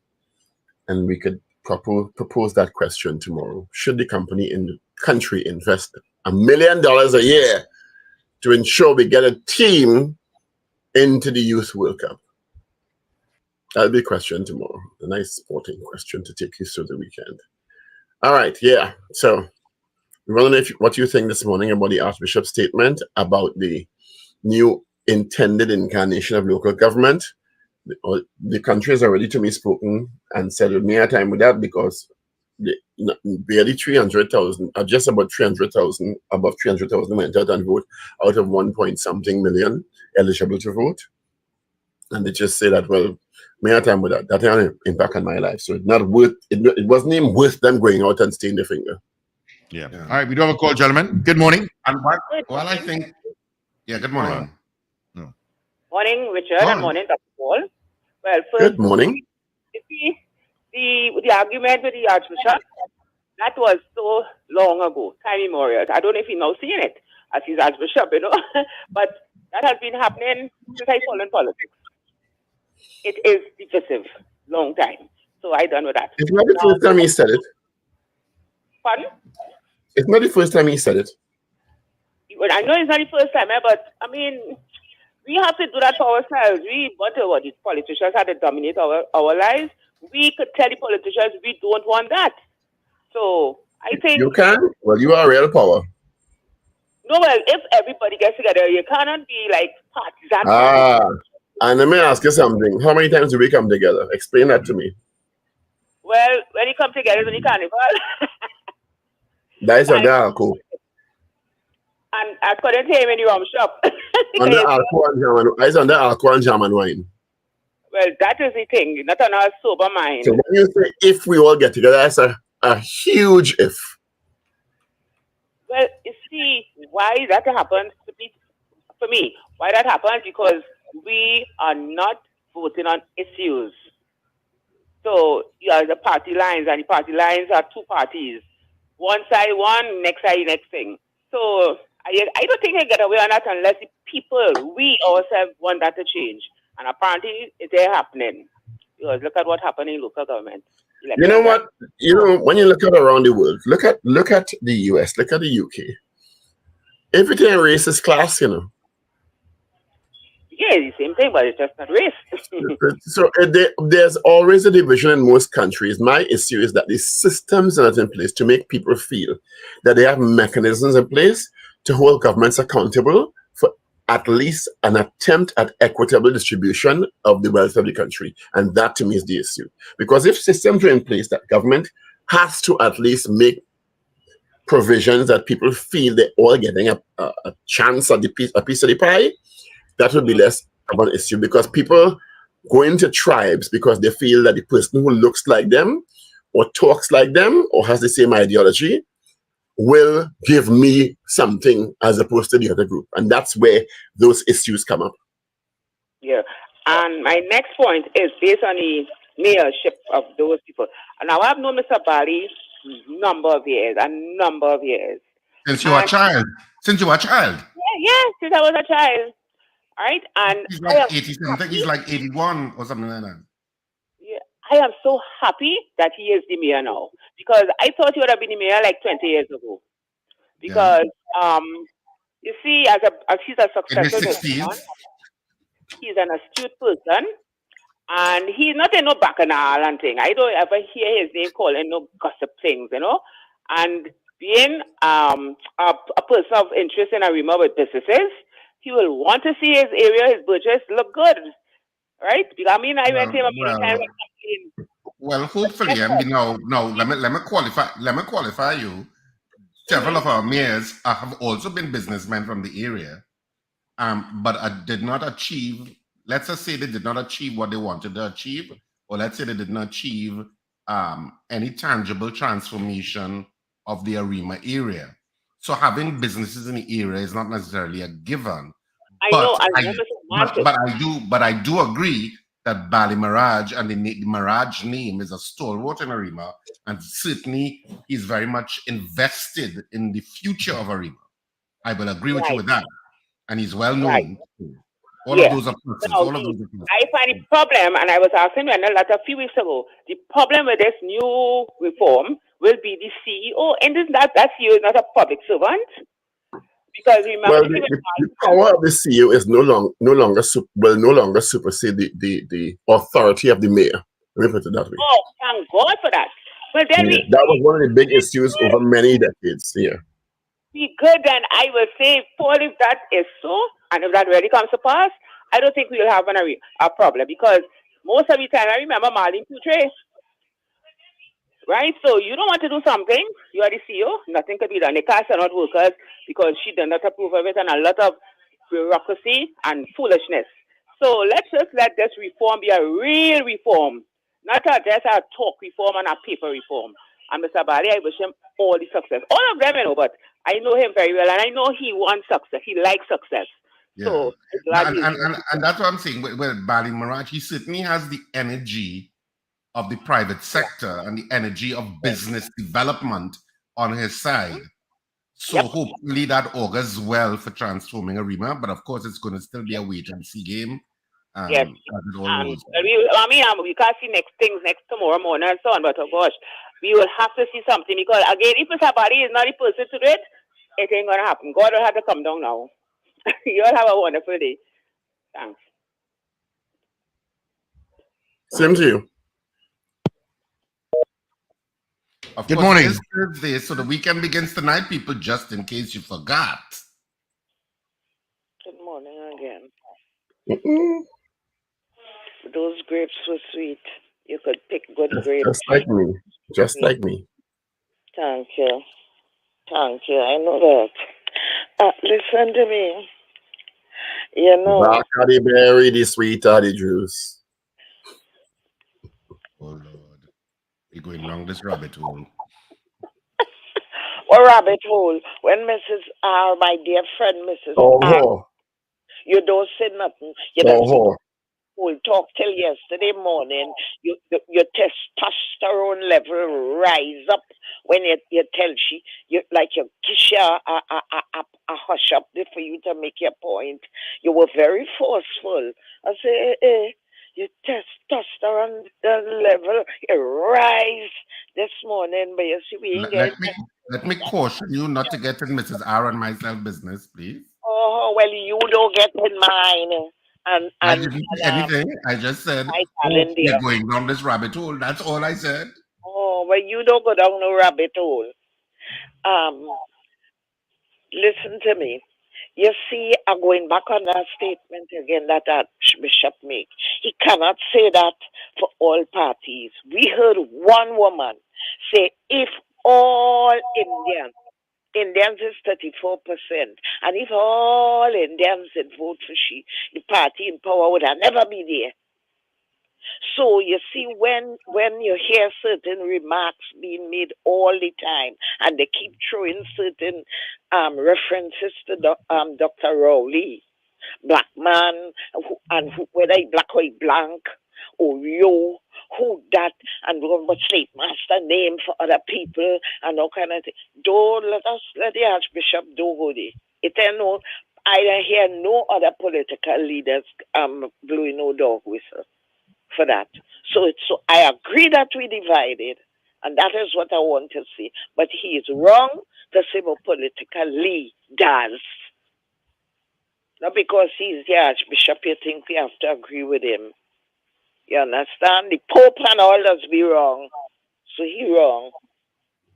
And we could propose that question tomorrow. Should the country invest $1 million a year to ensure we get a team into the Youth World Cup? That'll be a question tomorrow. A nice sporting question to take you through the weekend. All right, yeah. So we want to know what you think this morning about the Archbishop's statement about the new intended incarnation of local government. The country has already to me spoken and said with me a time with that because barely 300,000, or just about 300,000, above 300,000 went out and vote out of 1-point-something million eligible to vote. And they just say that, well, me a time with that. That had an impact on my life. So it's not worth it wasn't even worth them going out and staying their finger. Yeah. All right, we do have a call, gentlemen. Good morning. And while I think, good morning. Morning, Richard, and morning, Dr. Paul. Well, first, good morning. You see, the argument with the Archbishop, that was so long ago, time immemorial. I don't know if he's now seeing it as he's Archbishop, but that has been happening since I followed politics. It is divisive, long time. So I done with that. It's not the first time he said it. Pardon? It's not the first time he said it. Well, I know it's not the first time, but I mean, we have to do that for ourselves. We want what the politicians have to dominate our lives. We could tell the politicians we don't want that. So I think you can. Well, you are real power. No, well, if everybody gets together, you cannot be like partisan. And let me ask you something. How many times do we come together? Explain that to me. Well, when you come together, when you carnival. That is on the alcohol. And according to him in the rum shop. On the alcohol and jam and wine. Well, that is the thing. Not on our sober mind. So when you say if we all get together, that's a huge if. Well, you see, why that happens for me, why that happens because we are not voting on issues. So you have the party lines, and the party lines are two parties. One side one, next side next thing. So I don't think they get away on that unless the people, we ourselves want that to change. And apparently it ain't happening. Because look at what happened in local government. You know what? When you look at around the world, look at the US, look at the UK. Everything racist class, Yeah, the same thing, but it's just not race. So there's always a division in most countries. My issue is that the systems are not in place to make people feel that they have mechanisms in place to hold governments accountable for at least an attempt at equitable distribution of the wealth of the country. And that to me is the issue. Because if systems are in place that government has to at least make provisions that people feel they're all getting a chance at a piece of the pie, that would be less of an issue, because people go into tribes because they feel that the person who looks like them or talks like them or has the same ideology will give me something as opposed to the other group. And that's where those issues come up. Yeah. And my next point is based on the mayorship of those people. And now I've known Mr. Bali a number of years. Since you were a child? Yeah, since I was a child. Right? And he's like 80 something, he's like 81 or something like that. Yeah, I am so happy that he is the mayor now. Because I thought he would have been the mayor like 20 years ago. Because you see, as he's a successful person, he's an astute person, and he's not in no bacchanal and thing. I don't ever hear his name called in no gossip things, And being a person of interest in Arima with businesses, he will want to see his area, his budgets look good, right? I mean, I went to him many times. Well, hopefully, no. Let me qualify you. several of our mayors have also been businessmen from the area, but did not achieve, let's just say they did not achieve what they wanted to achieve, or let's say they did not achieve any tangible transformation of the Arima area. So having businesses in the area is not necessarily a given. But I do agree that Bali Mirage and the Mirage name is a stalwart in Arima, and certainly he's very much invested in the future of Arima. I will agree with you with that, and he's well known. All of those are persons. All of those are persons. I find the problem, and I was asking you a few weeks ago, the problem with this new reform will be the CEO, and isn't that CEO is not a public servant? Because remember, the power of the CEO is will no longer supersede the authority of the mayor. Let me put it that way. Oh, thank God for that. Well, then that was one of the big issues over many decades. Yeah. Be good, and I will say, Paul, if that is so, and if that really comes to pass, I don't think we'll have a problem, because most of the time, I remember Marlene Putre, right? So you don't want to do something, you are the CEO, nothing could be done. They cast out workers because she did not approve of it, and a lot of bureaucracy and foolishness. So let's just let this reform be a real reform, not just a talk reform and a paper reform. And Mr. Bali, I wish him all the success. All of them, but I know him very well, and I know he wants success. He likes success. Yeah. So, and that's what I'm saying. With Bali Mirage, he certainly has the energy of the private sector and the energy of business development on his side. So hopefully that augurs well for transforming Arima, but of course it's going to still be a wait and see game. Yes. We can't see next tomorrow morning and so on, but oh gosh, we will have to see something, because again, if Mr. Bali is not the person to do it, it ain't gonna happen. God will have to come down now. You all have a wonderful day. Thanks. Same to you. Good morning. It's Thursday, so the weekend begins tonight, people, just in case you forgot. Good morning again. Those grapes were sweet. You could pick good grapes. Just like me. Just like me. Thank you. Thank you. I know that. Listen to me. You know. Black are the berry, the sweet are the juice. Oh, Lord. We're going down this rabbit hole. What rabbit hole? When Mrs. R, my dear friend Mrs. R, you don't say nothing. You don't talk till yesterday morning. Your testosterone level rise up when you tell she, you like you kiss her a hush up for you to make your point. You were very forceful. I say, your testosterone level rise this morning, but you see we ain't Let me caution you not to get in Mrs. R and myself business, please. Oh, well, you don't get in mine. I didn't say anything. I just said, you're going down this rabbit hole. That's all I said. Oh, well, you don't go down no rabbit hole. Listen to me. You see, I'm going back on that statement again that Archbishop make. He cannot say that for all parties. We heard one woman say, if all Indians is 34%, and if all Indians did vote for she, the party in power would have never be there. So you see, when you hear certain remarks being made all the time, and they keep throwing certain references to Dr. Rowley, black man, whether he black or he blank, or yo, who that, and what slave master name for other people, and all kind of thing. Don't let the Archbishop do go there. It ain't no, I hear no other political leaders blowing no dog whistle for that. So I agree that we divided, and that is what I want to see. But he is wrong to say about political leaders. Not because he's the Archbishop, you think we have to agree with him. You understand? The Pope and all does be wrong. So he wrong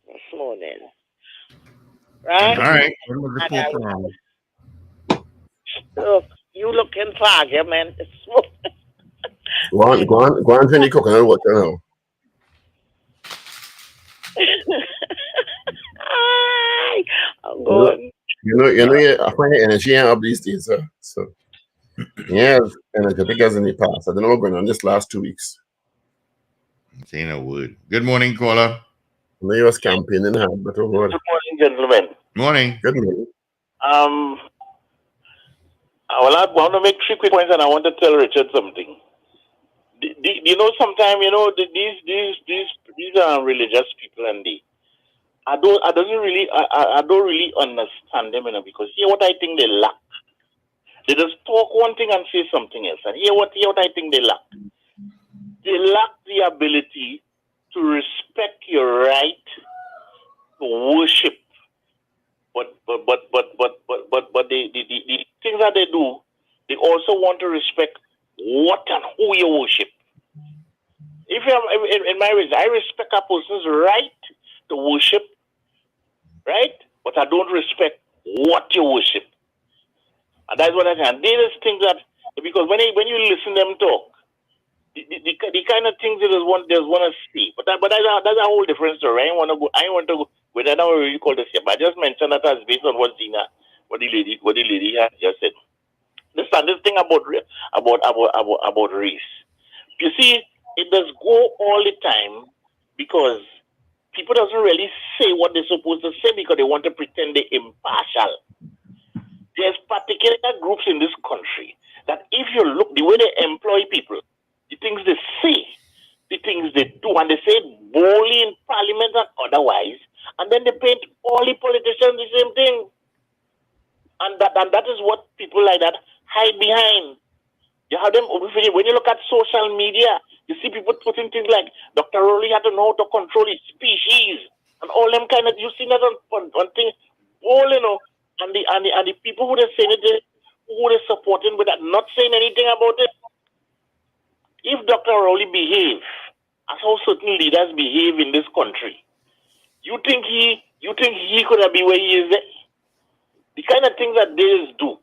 this morning. Right? All right. When was the Pope wrong? Look, you looking for argument this morning. Go on, drink the coconut water now. God. Yeah, I find your energy ain't up these days, sir. So, yeah, energetic as in the past. I don't know what's going on this last 2 weeks. Saying a word. Good morning, caller. I know you was campaigning hard, but oh God. Good morning, gentlemen. Morning. Good morning. I want to make 3 quick points, and I want to tell Richard something. You know, sometimes these religious people, and I don't really understand them, because here what I think they lack. They just talk one thing and say something else, and here what I think they lack. They lack the ability to respect your right to worship, but the things that they do, they also want to respect what and who you worship. If you have, in my religion, I respect a person's right to worship, right? But I don't respect what you worship. And that's what I say. And these are things that, because when you listen to them talk, the kind of things they just want to see. But that's a whole different story. I want to go with that. I don't really call this here, but I just mentioned that as based on what the lady has just said. This thing about race. You see, it does go all the time because people doesn't really say what they're supposed to say because they want to pretend they're impartial. There's particular groups in this country that if you look the way they employ people, the things they say, the things they do, and they say it boldly in parliament and otherwise, and then they paint all the politicians the same thing. And that is what people like that hide behind. You have them, when you look at social media, you see people putting things like Dr. Rowley had to know how to control his species and all them kind of, you see that on things, all, and the people who are saying it, who are supporting with that, not saying anything about it. If Dr. Rowley behave as how certain leaders behave in this country, you think he could have been where he is? The kind of things that they do,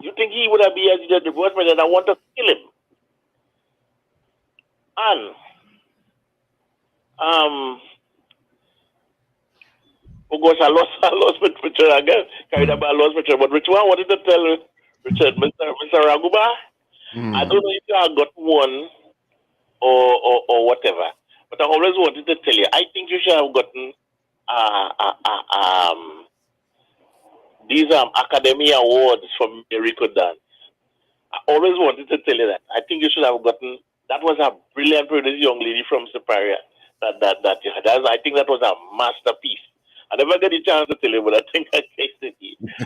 you think he would have been as the divorce president? I want to kill him. And oh gosh, I lost Richard again. Carried about lost Richard. But Richard, I wanted to tell Richard, Mr. Raguba, I don't know if you have got one or whatever, but I always wanted to tell you, I think you should have gotten these Academy Awards for Miracle Dance. I always wanted to tell you that. I think you should have gotten. That was a brilliant producer, young lady from Superior. I think that was a masterpiece. I never got a chance to tell you, but I think I cased it.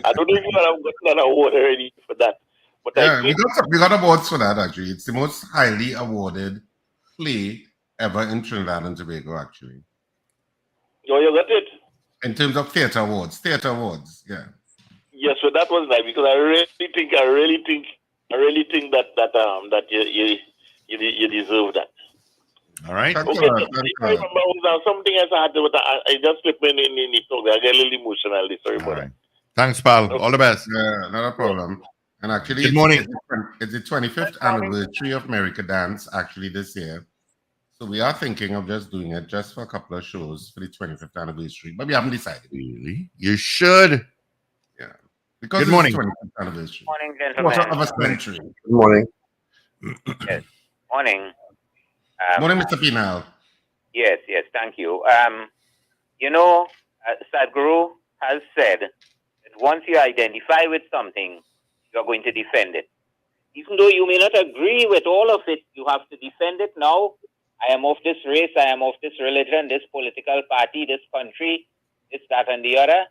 I don't know if you have gotten an award already for that. But yeah, we got awards for that actually. It's the most highly awarded play ever in Trinidad and Tobago, actually. Oh, you got it? In terms of theater awards, yeah. Yes, so that was nice because I really think that you deserve that. All right. Okay, I remember something else I had to, I just slipped in the talk. I get a little emotional. Sorry about that. Thanks, pal. All the best. Yeah, not a problem. And actually, good morning. It's the 25th anniversary of America Dance actually this year. So we are thinking of just doing it just for a couple of shows for the 25th anniversary, but we haven't decided. Really? You should. Yeah. Because good morning. It's 25th anniversary. Morning, gentlemen. Quarter of a century. Good morning. Yes. Morning. Morning, Mr. Pinal. Yes, thank you. Sadhguru has said that once you identify with something, you're going to defend it. Even though you may not agree with all of it, you have to defend it now. I am of this race, I am of this religion, this political party, this country, this, that, and the other.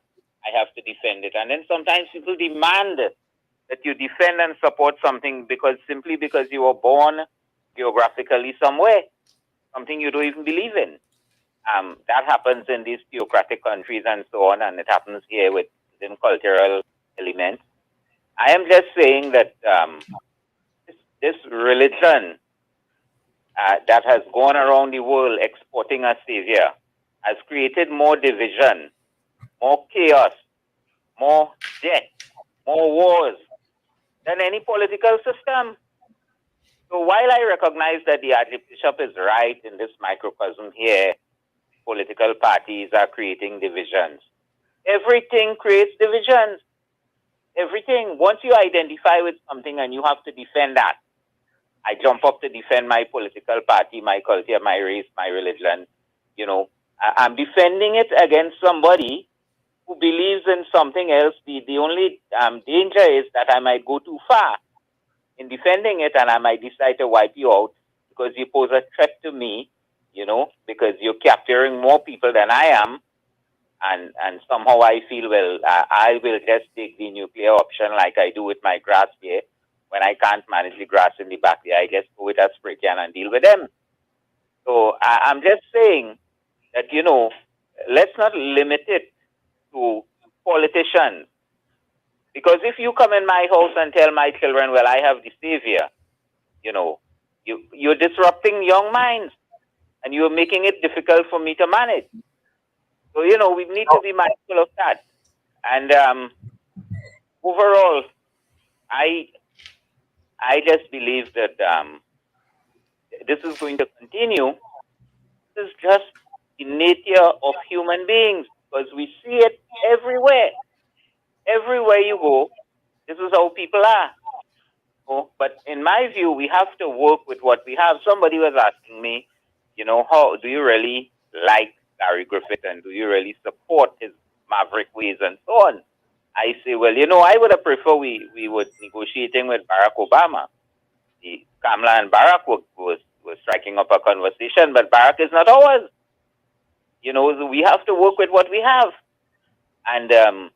I have to defend it. And then sometimes people demand that you defend and support something simply because you were born geographically somewhere, something you don't even believe in. That happens in these theocratic countries and so on, and it happens here within cultural elements. I am just saying that this religion that has gone around the world exporting a savior has created more division, more chaos, more death, more wars than any political system. So while I recognize that the Archbishop is right in this microcosm here, political parties are creating divisions. Everything creates divisions. Everything. Once you identify with something and you have to defend that, I jump up to defend my political party, my culture, my race, my religion. You know, I'm defending it against somebody who believes in something else. The only danger is that I might go too far in defending it, and I might decide to wipe you out because you pose a threat to me, you know, because you're capturing more people than I am. And somehow I feel, well, I will just take the nuclear option like I do with my grass here. When I can't manage the grass in the back there, I just go with a spray can and deal with them. So I'm just saying that, you know, let's not limit it to politicians. Because if you come in my house and tell my children, well, I have the savior, you know, you're disrupting young minds and you're making it difficult for me to manage. So, you know, we need to be mindful of that. And overall, I just believe that this is going to continue. This is just the nature of human beings because we see it everywhere. Everywhere you go, this is how people are. Oh, but in my view, we have to work with what we have. Somebody was asking me, you know, how do you really like Gary Griffith and do you really support his maverick ways and so on? I say, well, you know, I would have preferred we were negotiating with Barack Obama. Kamala and Barack was striking up a conversation, but Barack is not ours. You know, so we have to work with what we have. And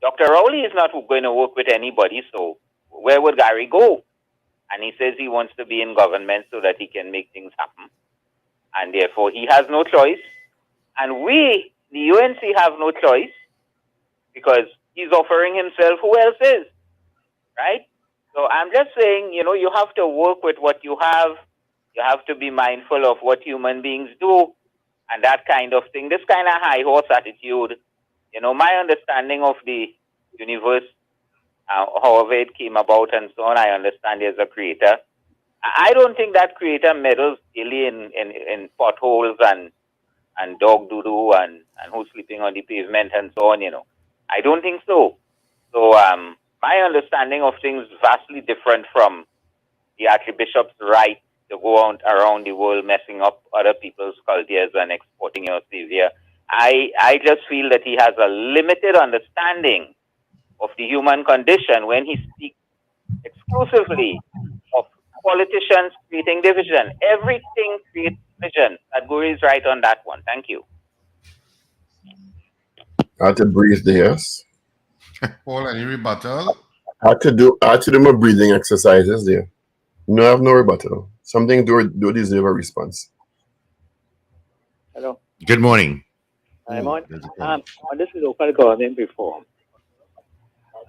Dr. Rowley is not going to work with anybody, so where would Gary go? And he says he wants to be in government so that he can make things happen. And therefore, he has no choice. And we, the UNC, have no choice because he's offering himself. Who else is? Right? So I'm just saying, you know, you have to work with what you have. You have to be mindful of what human beings do and that kind of thing. This kind of high horse attitude, you know, my understanding of the universe, however it came about and so on, I understand there's a creator. I don't think that creator meddles daily in potholes and dog doo-doo and who's sleeping on the pavement and so on, you know. I don't think so. So my understanding of things is vastly different from the Archbishop's right to go around the world messing up other people's cultures and exporting your savior. I just feel that he has a limited understanding of the human condition when he speaks exclusively of politicians creating division. Everything creates division. Sadhguru is right on that one. Thank you. I had to breathe there. Yes. Paul, any rebuttal? I had to do my breathing exercises there. No, I have no rebuttal. Something do deserve a response. Hello. Good morning. I'm on this local government reform.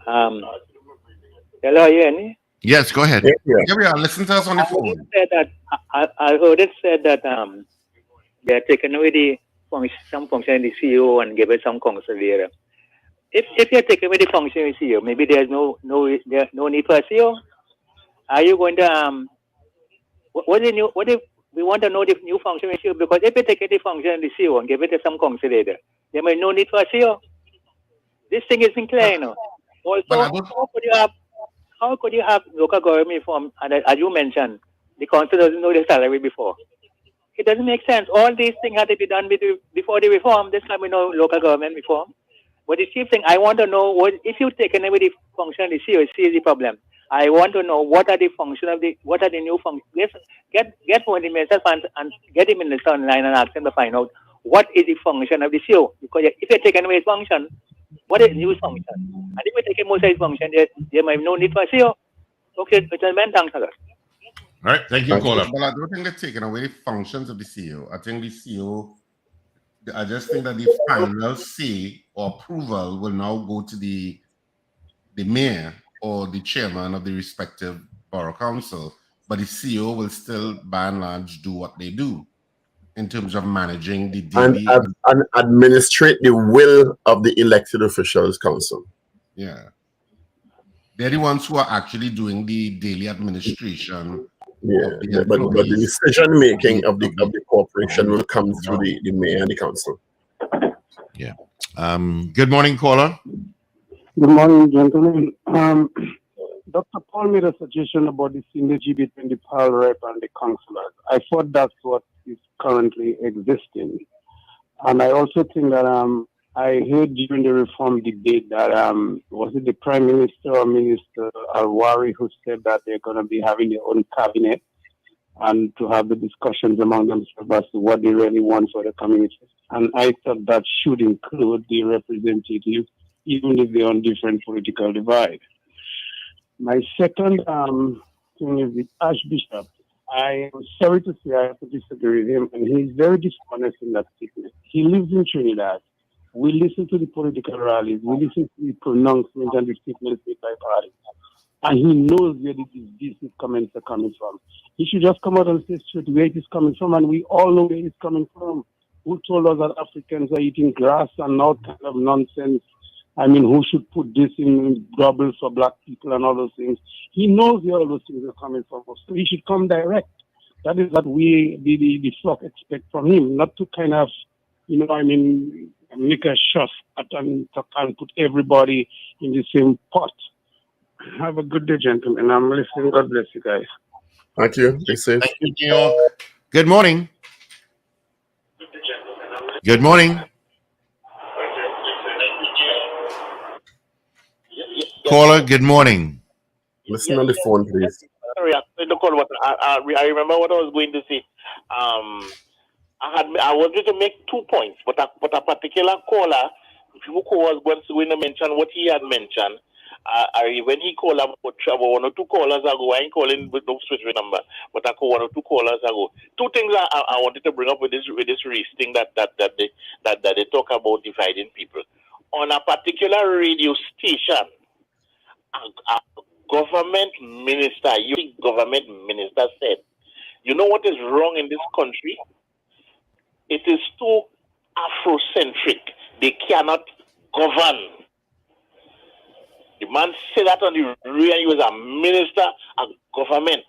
Hello, are you hearing me? Yes, go ahead. Yeah, we are. Listen to us on the phone. I heard it said that they're taking away some function in the CEO and give it some consideration. If you're taking away the function in the CEO, maybe there's no need for a CEO. Are you going to we want to know the new function in the CEO, because if you take the function in the CEO and give it to some consideration, there may no need for a CEO. This thing isn't clear, you know. Also, how could you have local government reform? And as you mentioned, the council doesn't know the salary before. It doesn't make sense. All these things had to be done before the reform. This time we know local government reform. But the chief thing I want to know, if you take away the function of the CEO, is the problem. I want to know what are the new functions. Get one of the ministers and get the minister online and ask him to find out what is the function of the CEO. Because if you're taking away his function, what is the new function? And if we take most of his function, there might be no need for a CEO. Okay, gentlemen, thanks a lot. All right, thank you, caller. Well, I don't think they're taking away the functions of the CEO. I think the CEO, I just think that the final say or approval will now go to the mayor or the chairman of the respective borough council, but the CEO will still, by and large, do what they do in terms of managing the daily and administrate the will of the elected officials council. Yeah, they're the ones who are actually doing the daily administration. Yeah, but the decision making of the corporation will come through the mayor and the council. Yeah. Good morning, caller. Good morning, gentlemen. Dr. Paul made a suggestion about the synergy between the PAL rep and the councillors. I thought that's what is currently existing. And I also think that I heard during the reform debate that was it the Prime Minister or Minister Al-Wari who said that they're going to be having their own cabinet and to have the discussions among themselves as to what they really want for the community. And I thought that should include the representatives, even if they're on different political divide. My second thing is the Archbishop. I am sorry to say I have to disagree with him, and he's very dishonest in that statement. He lives in Trinidad. We listen to the political rallies. We listen to the pronouncements and the statements made by parties. And he knows where these comments are coming from. He should just come out and say straight where it is coming from, and we all know where it's coming from. Who told us that Africans are eating grass and all kind of nonsense? I mean, who should put this in trouble for black people and all those things? He knows where all those things are coming from. So he should come direct. That is what we, the flock, expect from him, not to kind of, make a shot at and put everybody in the same pot. Have a good day, gentlemen. I'm listening. God bless you guys. Thank you. Be safe. Thank you, New York. Good morning. Good morning. Caller, good morning. Listen on the phone, please. Sorry, I remember what I was going to say. I was going to make 2 points, but a particular caller who was going to mention what he had mentioned. When he called about 1 or 2 callers ago, I ain't calling with no switch number, but I called 1 or 2 callers ago. 2 things I wanted to bring up with this race thing that they talk about dividing people. On a particular radio station, a government minister said, "You know what is wrong in this country? It is too Afrocentric. They cannot govern." The man said that on the radio. He was a minister of government.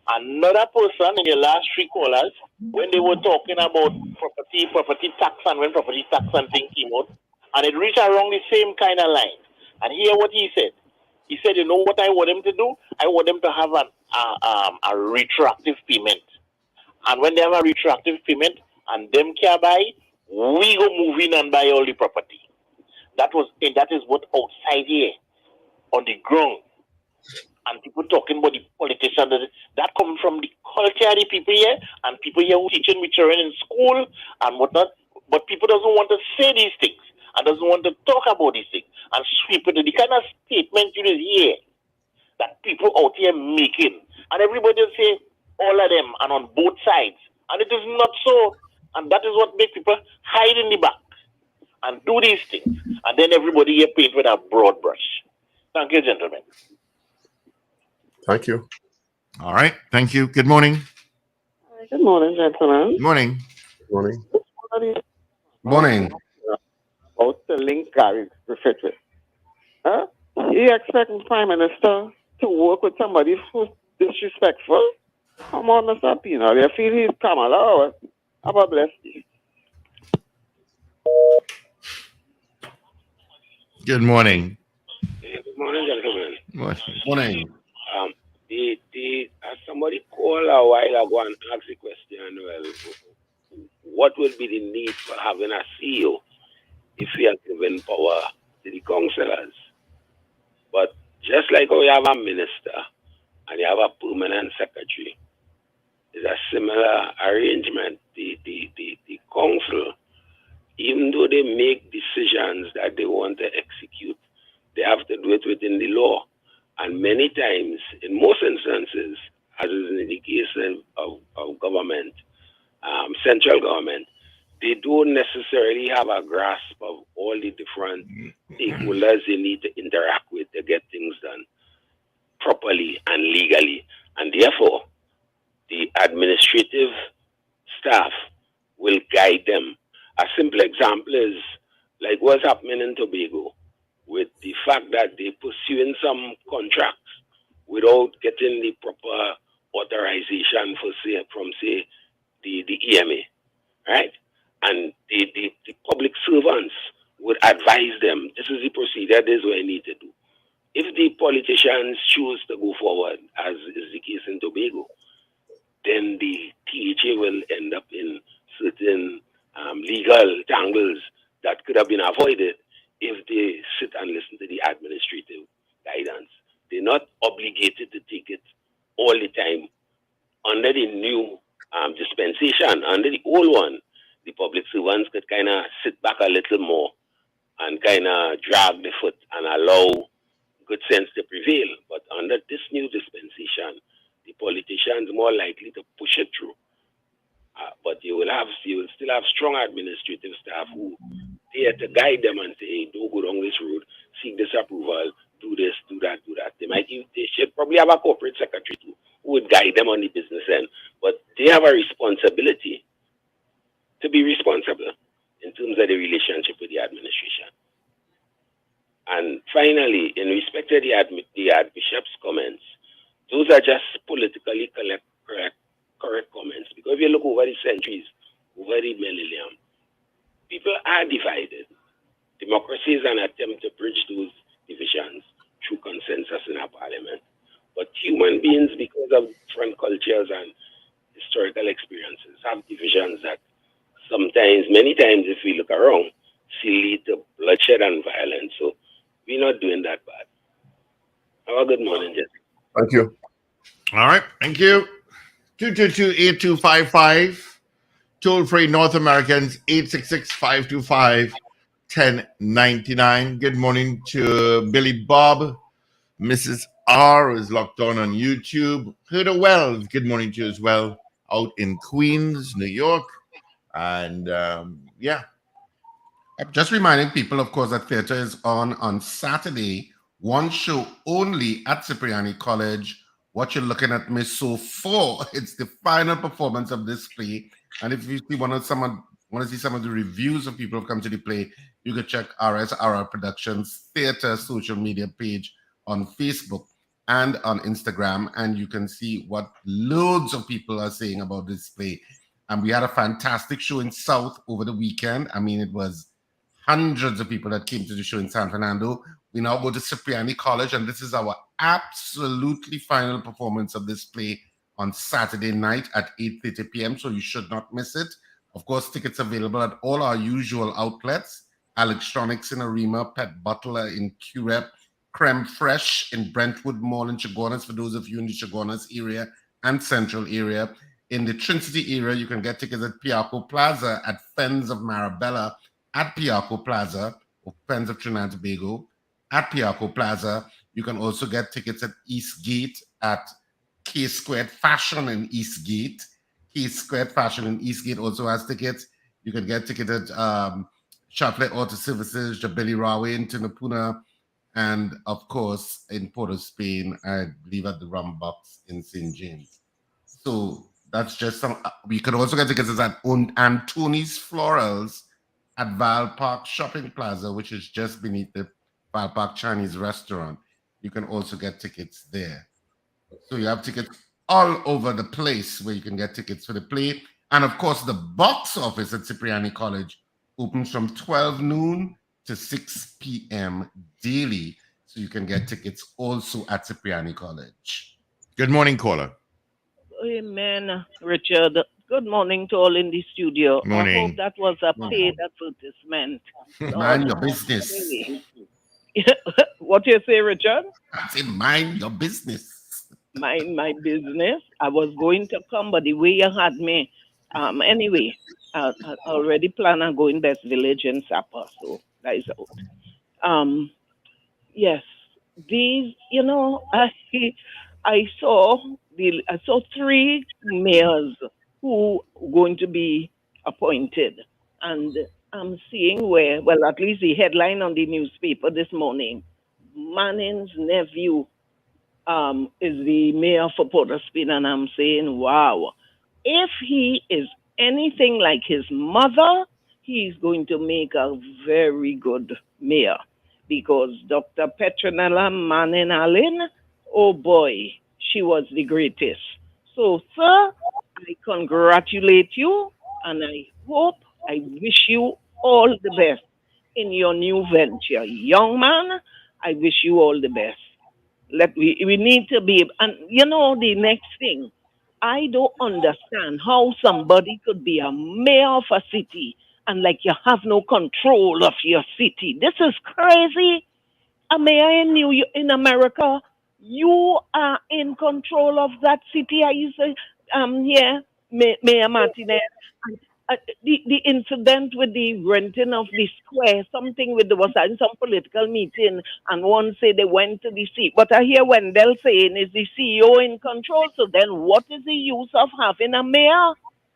Another person in the last 3 callers, when they were talking about property tax, and when property tax and thing came out, and it reached around the same kind of line. And hear what he said. He said, "You know what I want them to do? I want them to have a retroactive payment. And when they have a retroactive payment and them can buy, we go move in and buy all the property." That is what outside here on the ground. And people talking about the politicians, that comes from the culture of the people here, and people here who teaching with children in school and whatnot. But people doesn't want to say these things and doesn't want to talk about these things and sweep it. The kind of statement you just hear that people out here making, and everybody will say all of them and on both sides, and it is not so. And that is what makes people hide in the back and do these things, and then everybody here paint with a broad brush. Thank you, gentlemen. Thank you. All right. Thank you. Good morning. Good morning, gentlemen. Good morning. Good morning. Morning. About the link Gary referred to. You expect the Prime Minister to work with somebody who's disrespectful? Come on, Mr. Pino. They feel he's Kamala. Have a blessed day. Good morning. Good morning, gentlemen. Morning. As somebody called a while ago and asked the question, well, what will be the need for having a CEO if we are given power to the councillors? But just like how you have a minister and you have a permanent secretary, it's a similar arrangement. The council, even though they make decisions that they want to execute, they have to do it within the law. And many times, in most instances, as is in the case of government, central government, they don't necessarily have a grasp of all the different stakeholders they need to interact with to get things done properly and legally. And therefore, the administrative staff will guide them. A simple example is like what's happening in Tobago, with the fact that they're pursuing some contracts without getting the proper authorization from the EMA, right? And the public servants see, that is what I need to do. If the politicians choose to go forward, as is the case in Tobago, then the THA will end up in certain legal tangles that could have been avoided if they sit and listen to the administrative guidance. They're not obligated to take it all the time. Under the new dispensation, under the old one, the public servants could kind of sit back a little more and kind of drag the foot and allow good sense to prevail. But under this new dispensation, the politicians more likely to push it through. But you will still have strong administrative staff who there to guide them and say, hey, don't go down this road, seek this approval, do this, do that, do that. They should probably have a corporate secretary too, who would guide them on the business end. But they have a responsibility to be responsible in terms of the relationship with the administration. And finally, in respect to the Archbishop's comments, those are just politically correct comments. Because if you look over the centuries, over the millennium, people are divided. Democracy is an attempt to bridge those divisions through consensus in our parliament. But human beings, because of different cultures and historical experiences, have divisions that sometimes, many times, if we look around, still lead to bloodshed and violence. So we're not doing that bad. Have a good morning, Jesse. Thank you. All right. Thank you. 222-8255. Toll free North Americans, 866-525-1099. Good morning to Billy Bob. Mrs. R is locked on YouTube. Huda Wells, good morning to you as well. Out in Queens, New York. And yeah. Just reminding people, of course, that theater is on Saturday. One show only at Cipriani College. What you're looking at, Miss So 4. It's the final performance of this play. And if you want to see some of the reviews of people who come to the play, you can check RSRR Productions Theater social media page on Facebook and on Instagram, and you can see what loads of people are saying about this play. And we had a fantastic show in South over the weekend. I mean, it was hundreds of people that came to the show in San Fernando. We now go to Cipriani College, and this is our absolutely final performance of this play on Saturday night at 8:30 p.m., so you should not miss it. Of course, tickets available at all our usual outlets: Electronics in Arima, Pet Butler in QREP, Creme Fresh in Brentwood Mall in Chaguanas, for those of you in the Chaguanas area and Central area. In the Tri-City area, you can get tickets at Piarco Plaza, at Fens of Marabella, at Piarco Plaza, or Fens of Trinidad and Tobago, at Piarco Plaza. You can also get tickets at Eastgate, at K Squared Fashion in Eastgate. K Squared Fashion in Eastgate also has tickets. You can get tickets at Chaplet Auto Services, Jabeli Rawe in Tinapuna, and of course in Port of Spain, I believe at the Rum Box in St. James. So that's just some. We could also get tickets at Antoni's Florals at Val Park Shopping Plaza, which is just beneath the Val Park Chinese restaurant. You can also get tickets there. So you have tickets all over the place where you can get tickets for the play. And of course, the box office at Cipriani College opens from 12 noon to 6 p.m. daily. So you can get tickets also at Cipriani College. Good morning, caller. Amen, Richard. Good morning to all in the studio. Morning. I hope that was a paid advertisement. Mind your business. What you say, Richard? I said, mind your business. Mind my business. I was going to come, but the way you had me. Anyway, I already plan on going Best Village in Sapa, so that is out. Yes, these, I saw 3 mayors who are going to be appointed, and I'm seeing where, well, at least the headline on the newspaper this morning, Manning's nephew is the mayor for Port of Spain, and I'm saying, wow, if he is anything like his mother, he's going to make a very good mayor, because Dr. Petronella Manning Allen, oh boy, she was the greatest. So, sir, I congratulate you, and I wish you all the best in your new venture. Young man, I wish you all the best. We need to be, and you know, the next thing, I don't understand how somebody could be a mayor of a city and like you have no control of your city. This is crazy. A mayor in in America, you are in control of that city. I used to, yeah, Mayor Martinez. And, the incident with the renting of the square, something with, there was in some political meeting, and one say they went to the sea. But I hear Wendell saying, is the CEO in control? So then what is the use of having a mayor?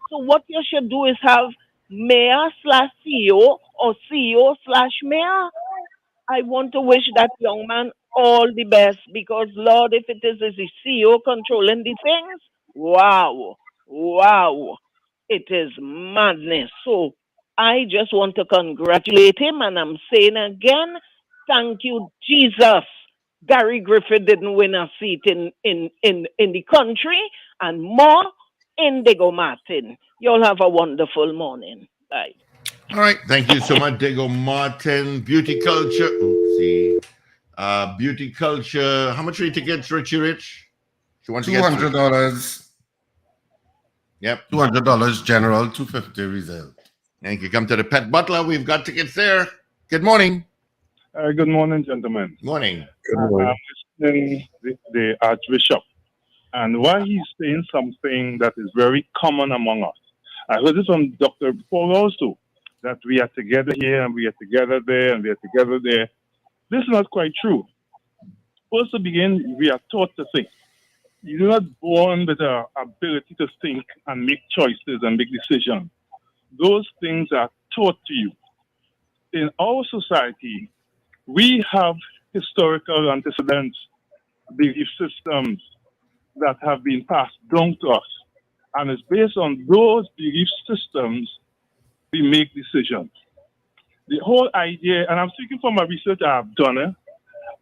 So what you should do is have mayor slash CEO or CEO slash mayor. I want to wish that young man all the best because, Lord, if it is the CEO controlling the things, wow, wow, it is madness. So I just want to congratulate him, and I'm saying again, thank you, Jesus. Gary Griffith didn't win a seat in the country, and more Indigo Martin. You'll have a wonderful morning. Bye. All right. Thank you so much, Diego Martin. Beauty culture. Oopsie. Beauty culture. How much are your tickets, Richie Rich? She wants to get $200. Yep. $200 general, $250 reserve. Thank you. Come to the Pet Butler. We've got tickets there. Good morning. Good morning, gentlemen. Morning. Good morning. I'm listening to the Archbishop, and why he's saying something that is very common among us. I heard this from Dr. Paul also, that we are together here and we are together there and we are together there. This is not quite true. First to begin, we are taught to think. You're not born with the ability to think and make choices and make decisions. Those things are taught to you. In our society, we have historical antecedents, belief systems that have been passed down to us. And it's based on those belief systems we make decisions. The whole idea, and I'm speaking from my research I've done,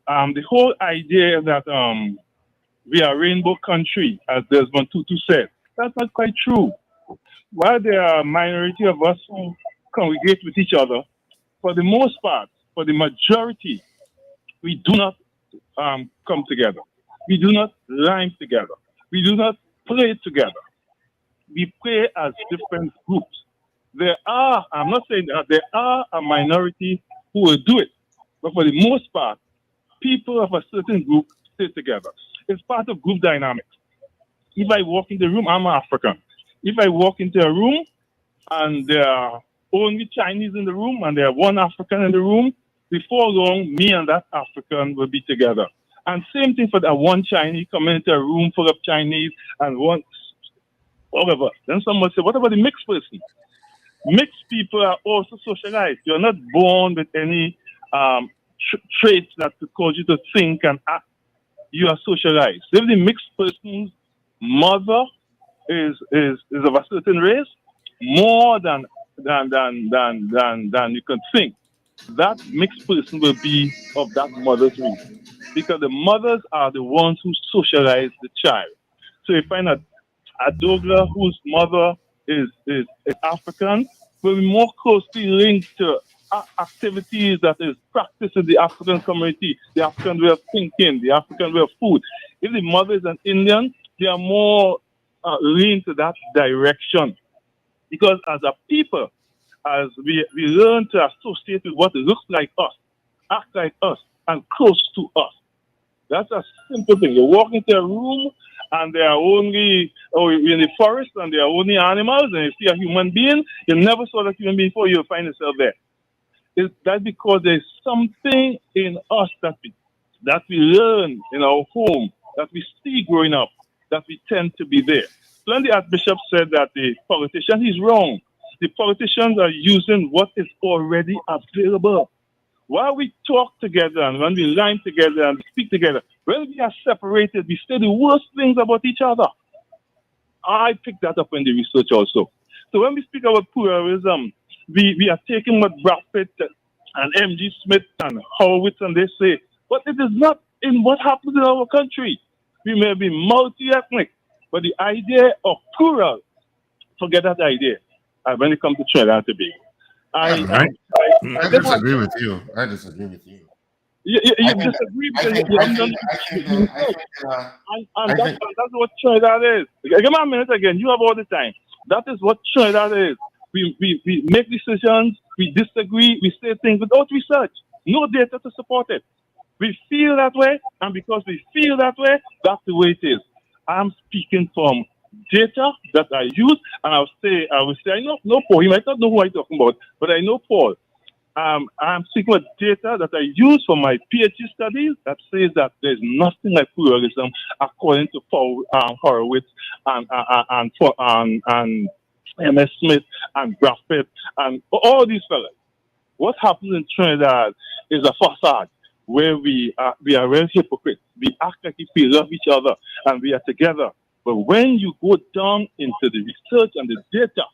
the whole idea that we are a rainbow country, as Desmond Tutu said, that's not quite true. While there are a minority of us who congregate with each other, for the most part, for the majority, we do not come together. We do not rhyme together. We do not play together. We play as different groups. There are, I'm not saying that, there are a minority who will do it. But for the most part, people of a certain group stay together. It's part of group dynamics. If I walk in the room, I'm African. If I walk into a room and there are only Chinese in the room and there are one African in the room, before long, me and that African will be together. And same thing for that one Chinese coming into a room full of Chinese and one, whatever. Then someone say, what about the mixed person? Mixed people are also socialized. You're not born with any traits that could cause you to think and act. You are socialized. If the mixed person's mother is of a certain race, more than you can think, that mixed person will be of that mother's race. Because the mothers are the ones who socialize the child. So you find a Douglas whose mother is African will be more closely linked to activities that is practiced in the African community, the African way of thinking, the African way of food. If the mother is an Indian, they are more linked to that direction. Because as a people, as we learn to associate with what looks like us, act like us, and close to us. That's a simple thing. You walk into a room and there are only, or you're in the forest and there are only animals, and you see a human being, you never saw that human being before, you'll find yourself there. That's because there's something in us that we learn in our home, that we see growing up, that we tend to be there. So when the Archbishop said that the politician, he's wrong. The politicians are using what is already available. While we talk together and when we rhyme together and speak together, when we are separated, we say the worst things about each other. I picked that up in the research also. So when we speak about pluralism, we are taking what Buffett and M.G. Smith and Horowitz and they say, but it is not in what happens in our country. We may be multi-ethnic, but the idea of plural, forget that idea when it comes to Trinidad and Tobago. I disagree with you. I disagree with you. You disagree because you haven't done research. And that's what Trinidad is. Give me a minute again. You have all the time. That is what Trinidad is. We make decisions, we disagree, we say things without research. No data to support it. We feel that way, and because we feel that way, that's the way it is. I'm speaking from data that I use, and I will say, I know Paul. You might not know who I'm talking about, but I know Paul. I'm speaking with data that I use for my PhD studies that says that there's nothing like pluralism according to Horowitz and M.S. Smith and Graffit and all these fellas. What happens in Trinidad is a facade where we are real hypocrites. We act like if we love each other and we are together. But when you go down into the research and the data,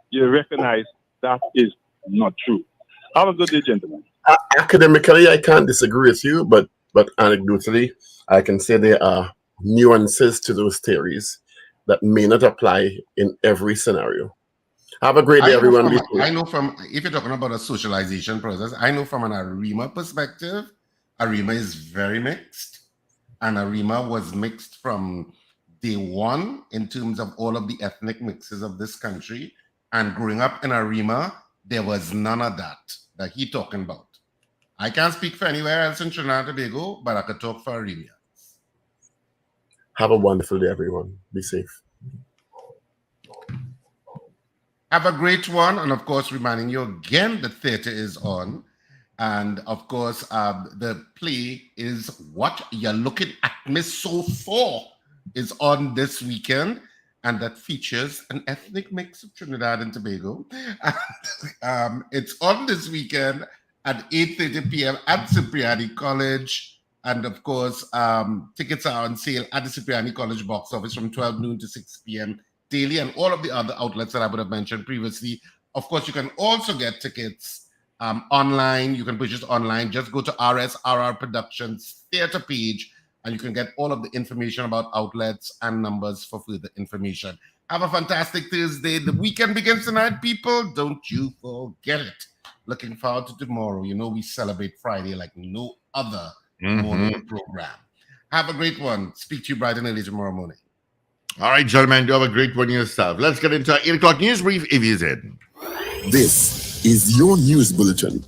you recognize that is not true. Have a good day, gentlemen. Academically, I can't disagree with you, but anecdotally, I can say there are nuances to those theories that may not apply in every scenario. Have a great day, everyone. I know from, if you're talking about a socialization process, I know from an ARIMA perspective, ARIMA is very mixed. And ARIMA was mixed from day one in terms of all of the ethnic mixes of this country. And growing up in ARIMA, there was none of that he talking about. I can't speak for anywhere else in Trinidad and Tobago, but I could talk for ARIMA. Have a wonderful day, everyone. Be safe. Have a great one. And of course, reminding you again, the theater is on. And of course, the play is What You're Looking at Me So For is on this weekend. And that features an ethnic mix of Trinidad and Tobago. It's on this weekend at 8:30 p.m. at Cipriani College. And of course, tickets are on sale at the Cipriani College box office from 12 noon to 6 p.m. daily, and all of the other outlets that I would have mentioned previously. Of course, you can also get tickets online. You can purchase online. Just go to RSRR Productions Theater page, and you can get all of the information about outlets and numbers for further information. Have a fantastic Thursday. The weekend begins tonight, people. Don't you forget it. Looking forward to tomorrow. You know we celebrate Friday like no other morning program. Have a great one. Speak to you bright and early tomorrow morning. All right, gentlemen, do have a great one yourself. Let's get into our 8 o'clock news brief if he's in. This is your news bulletin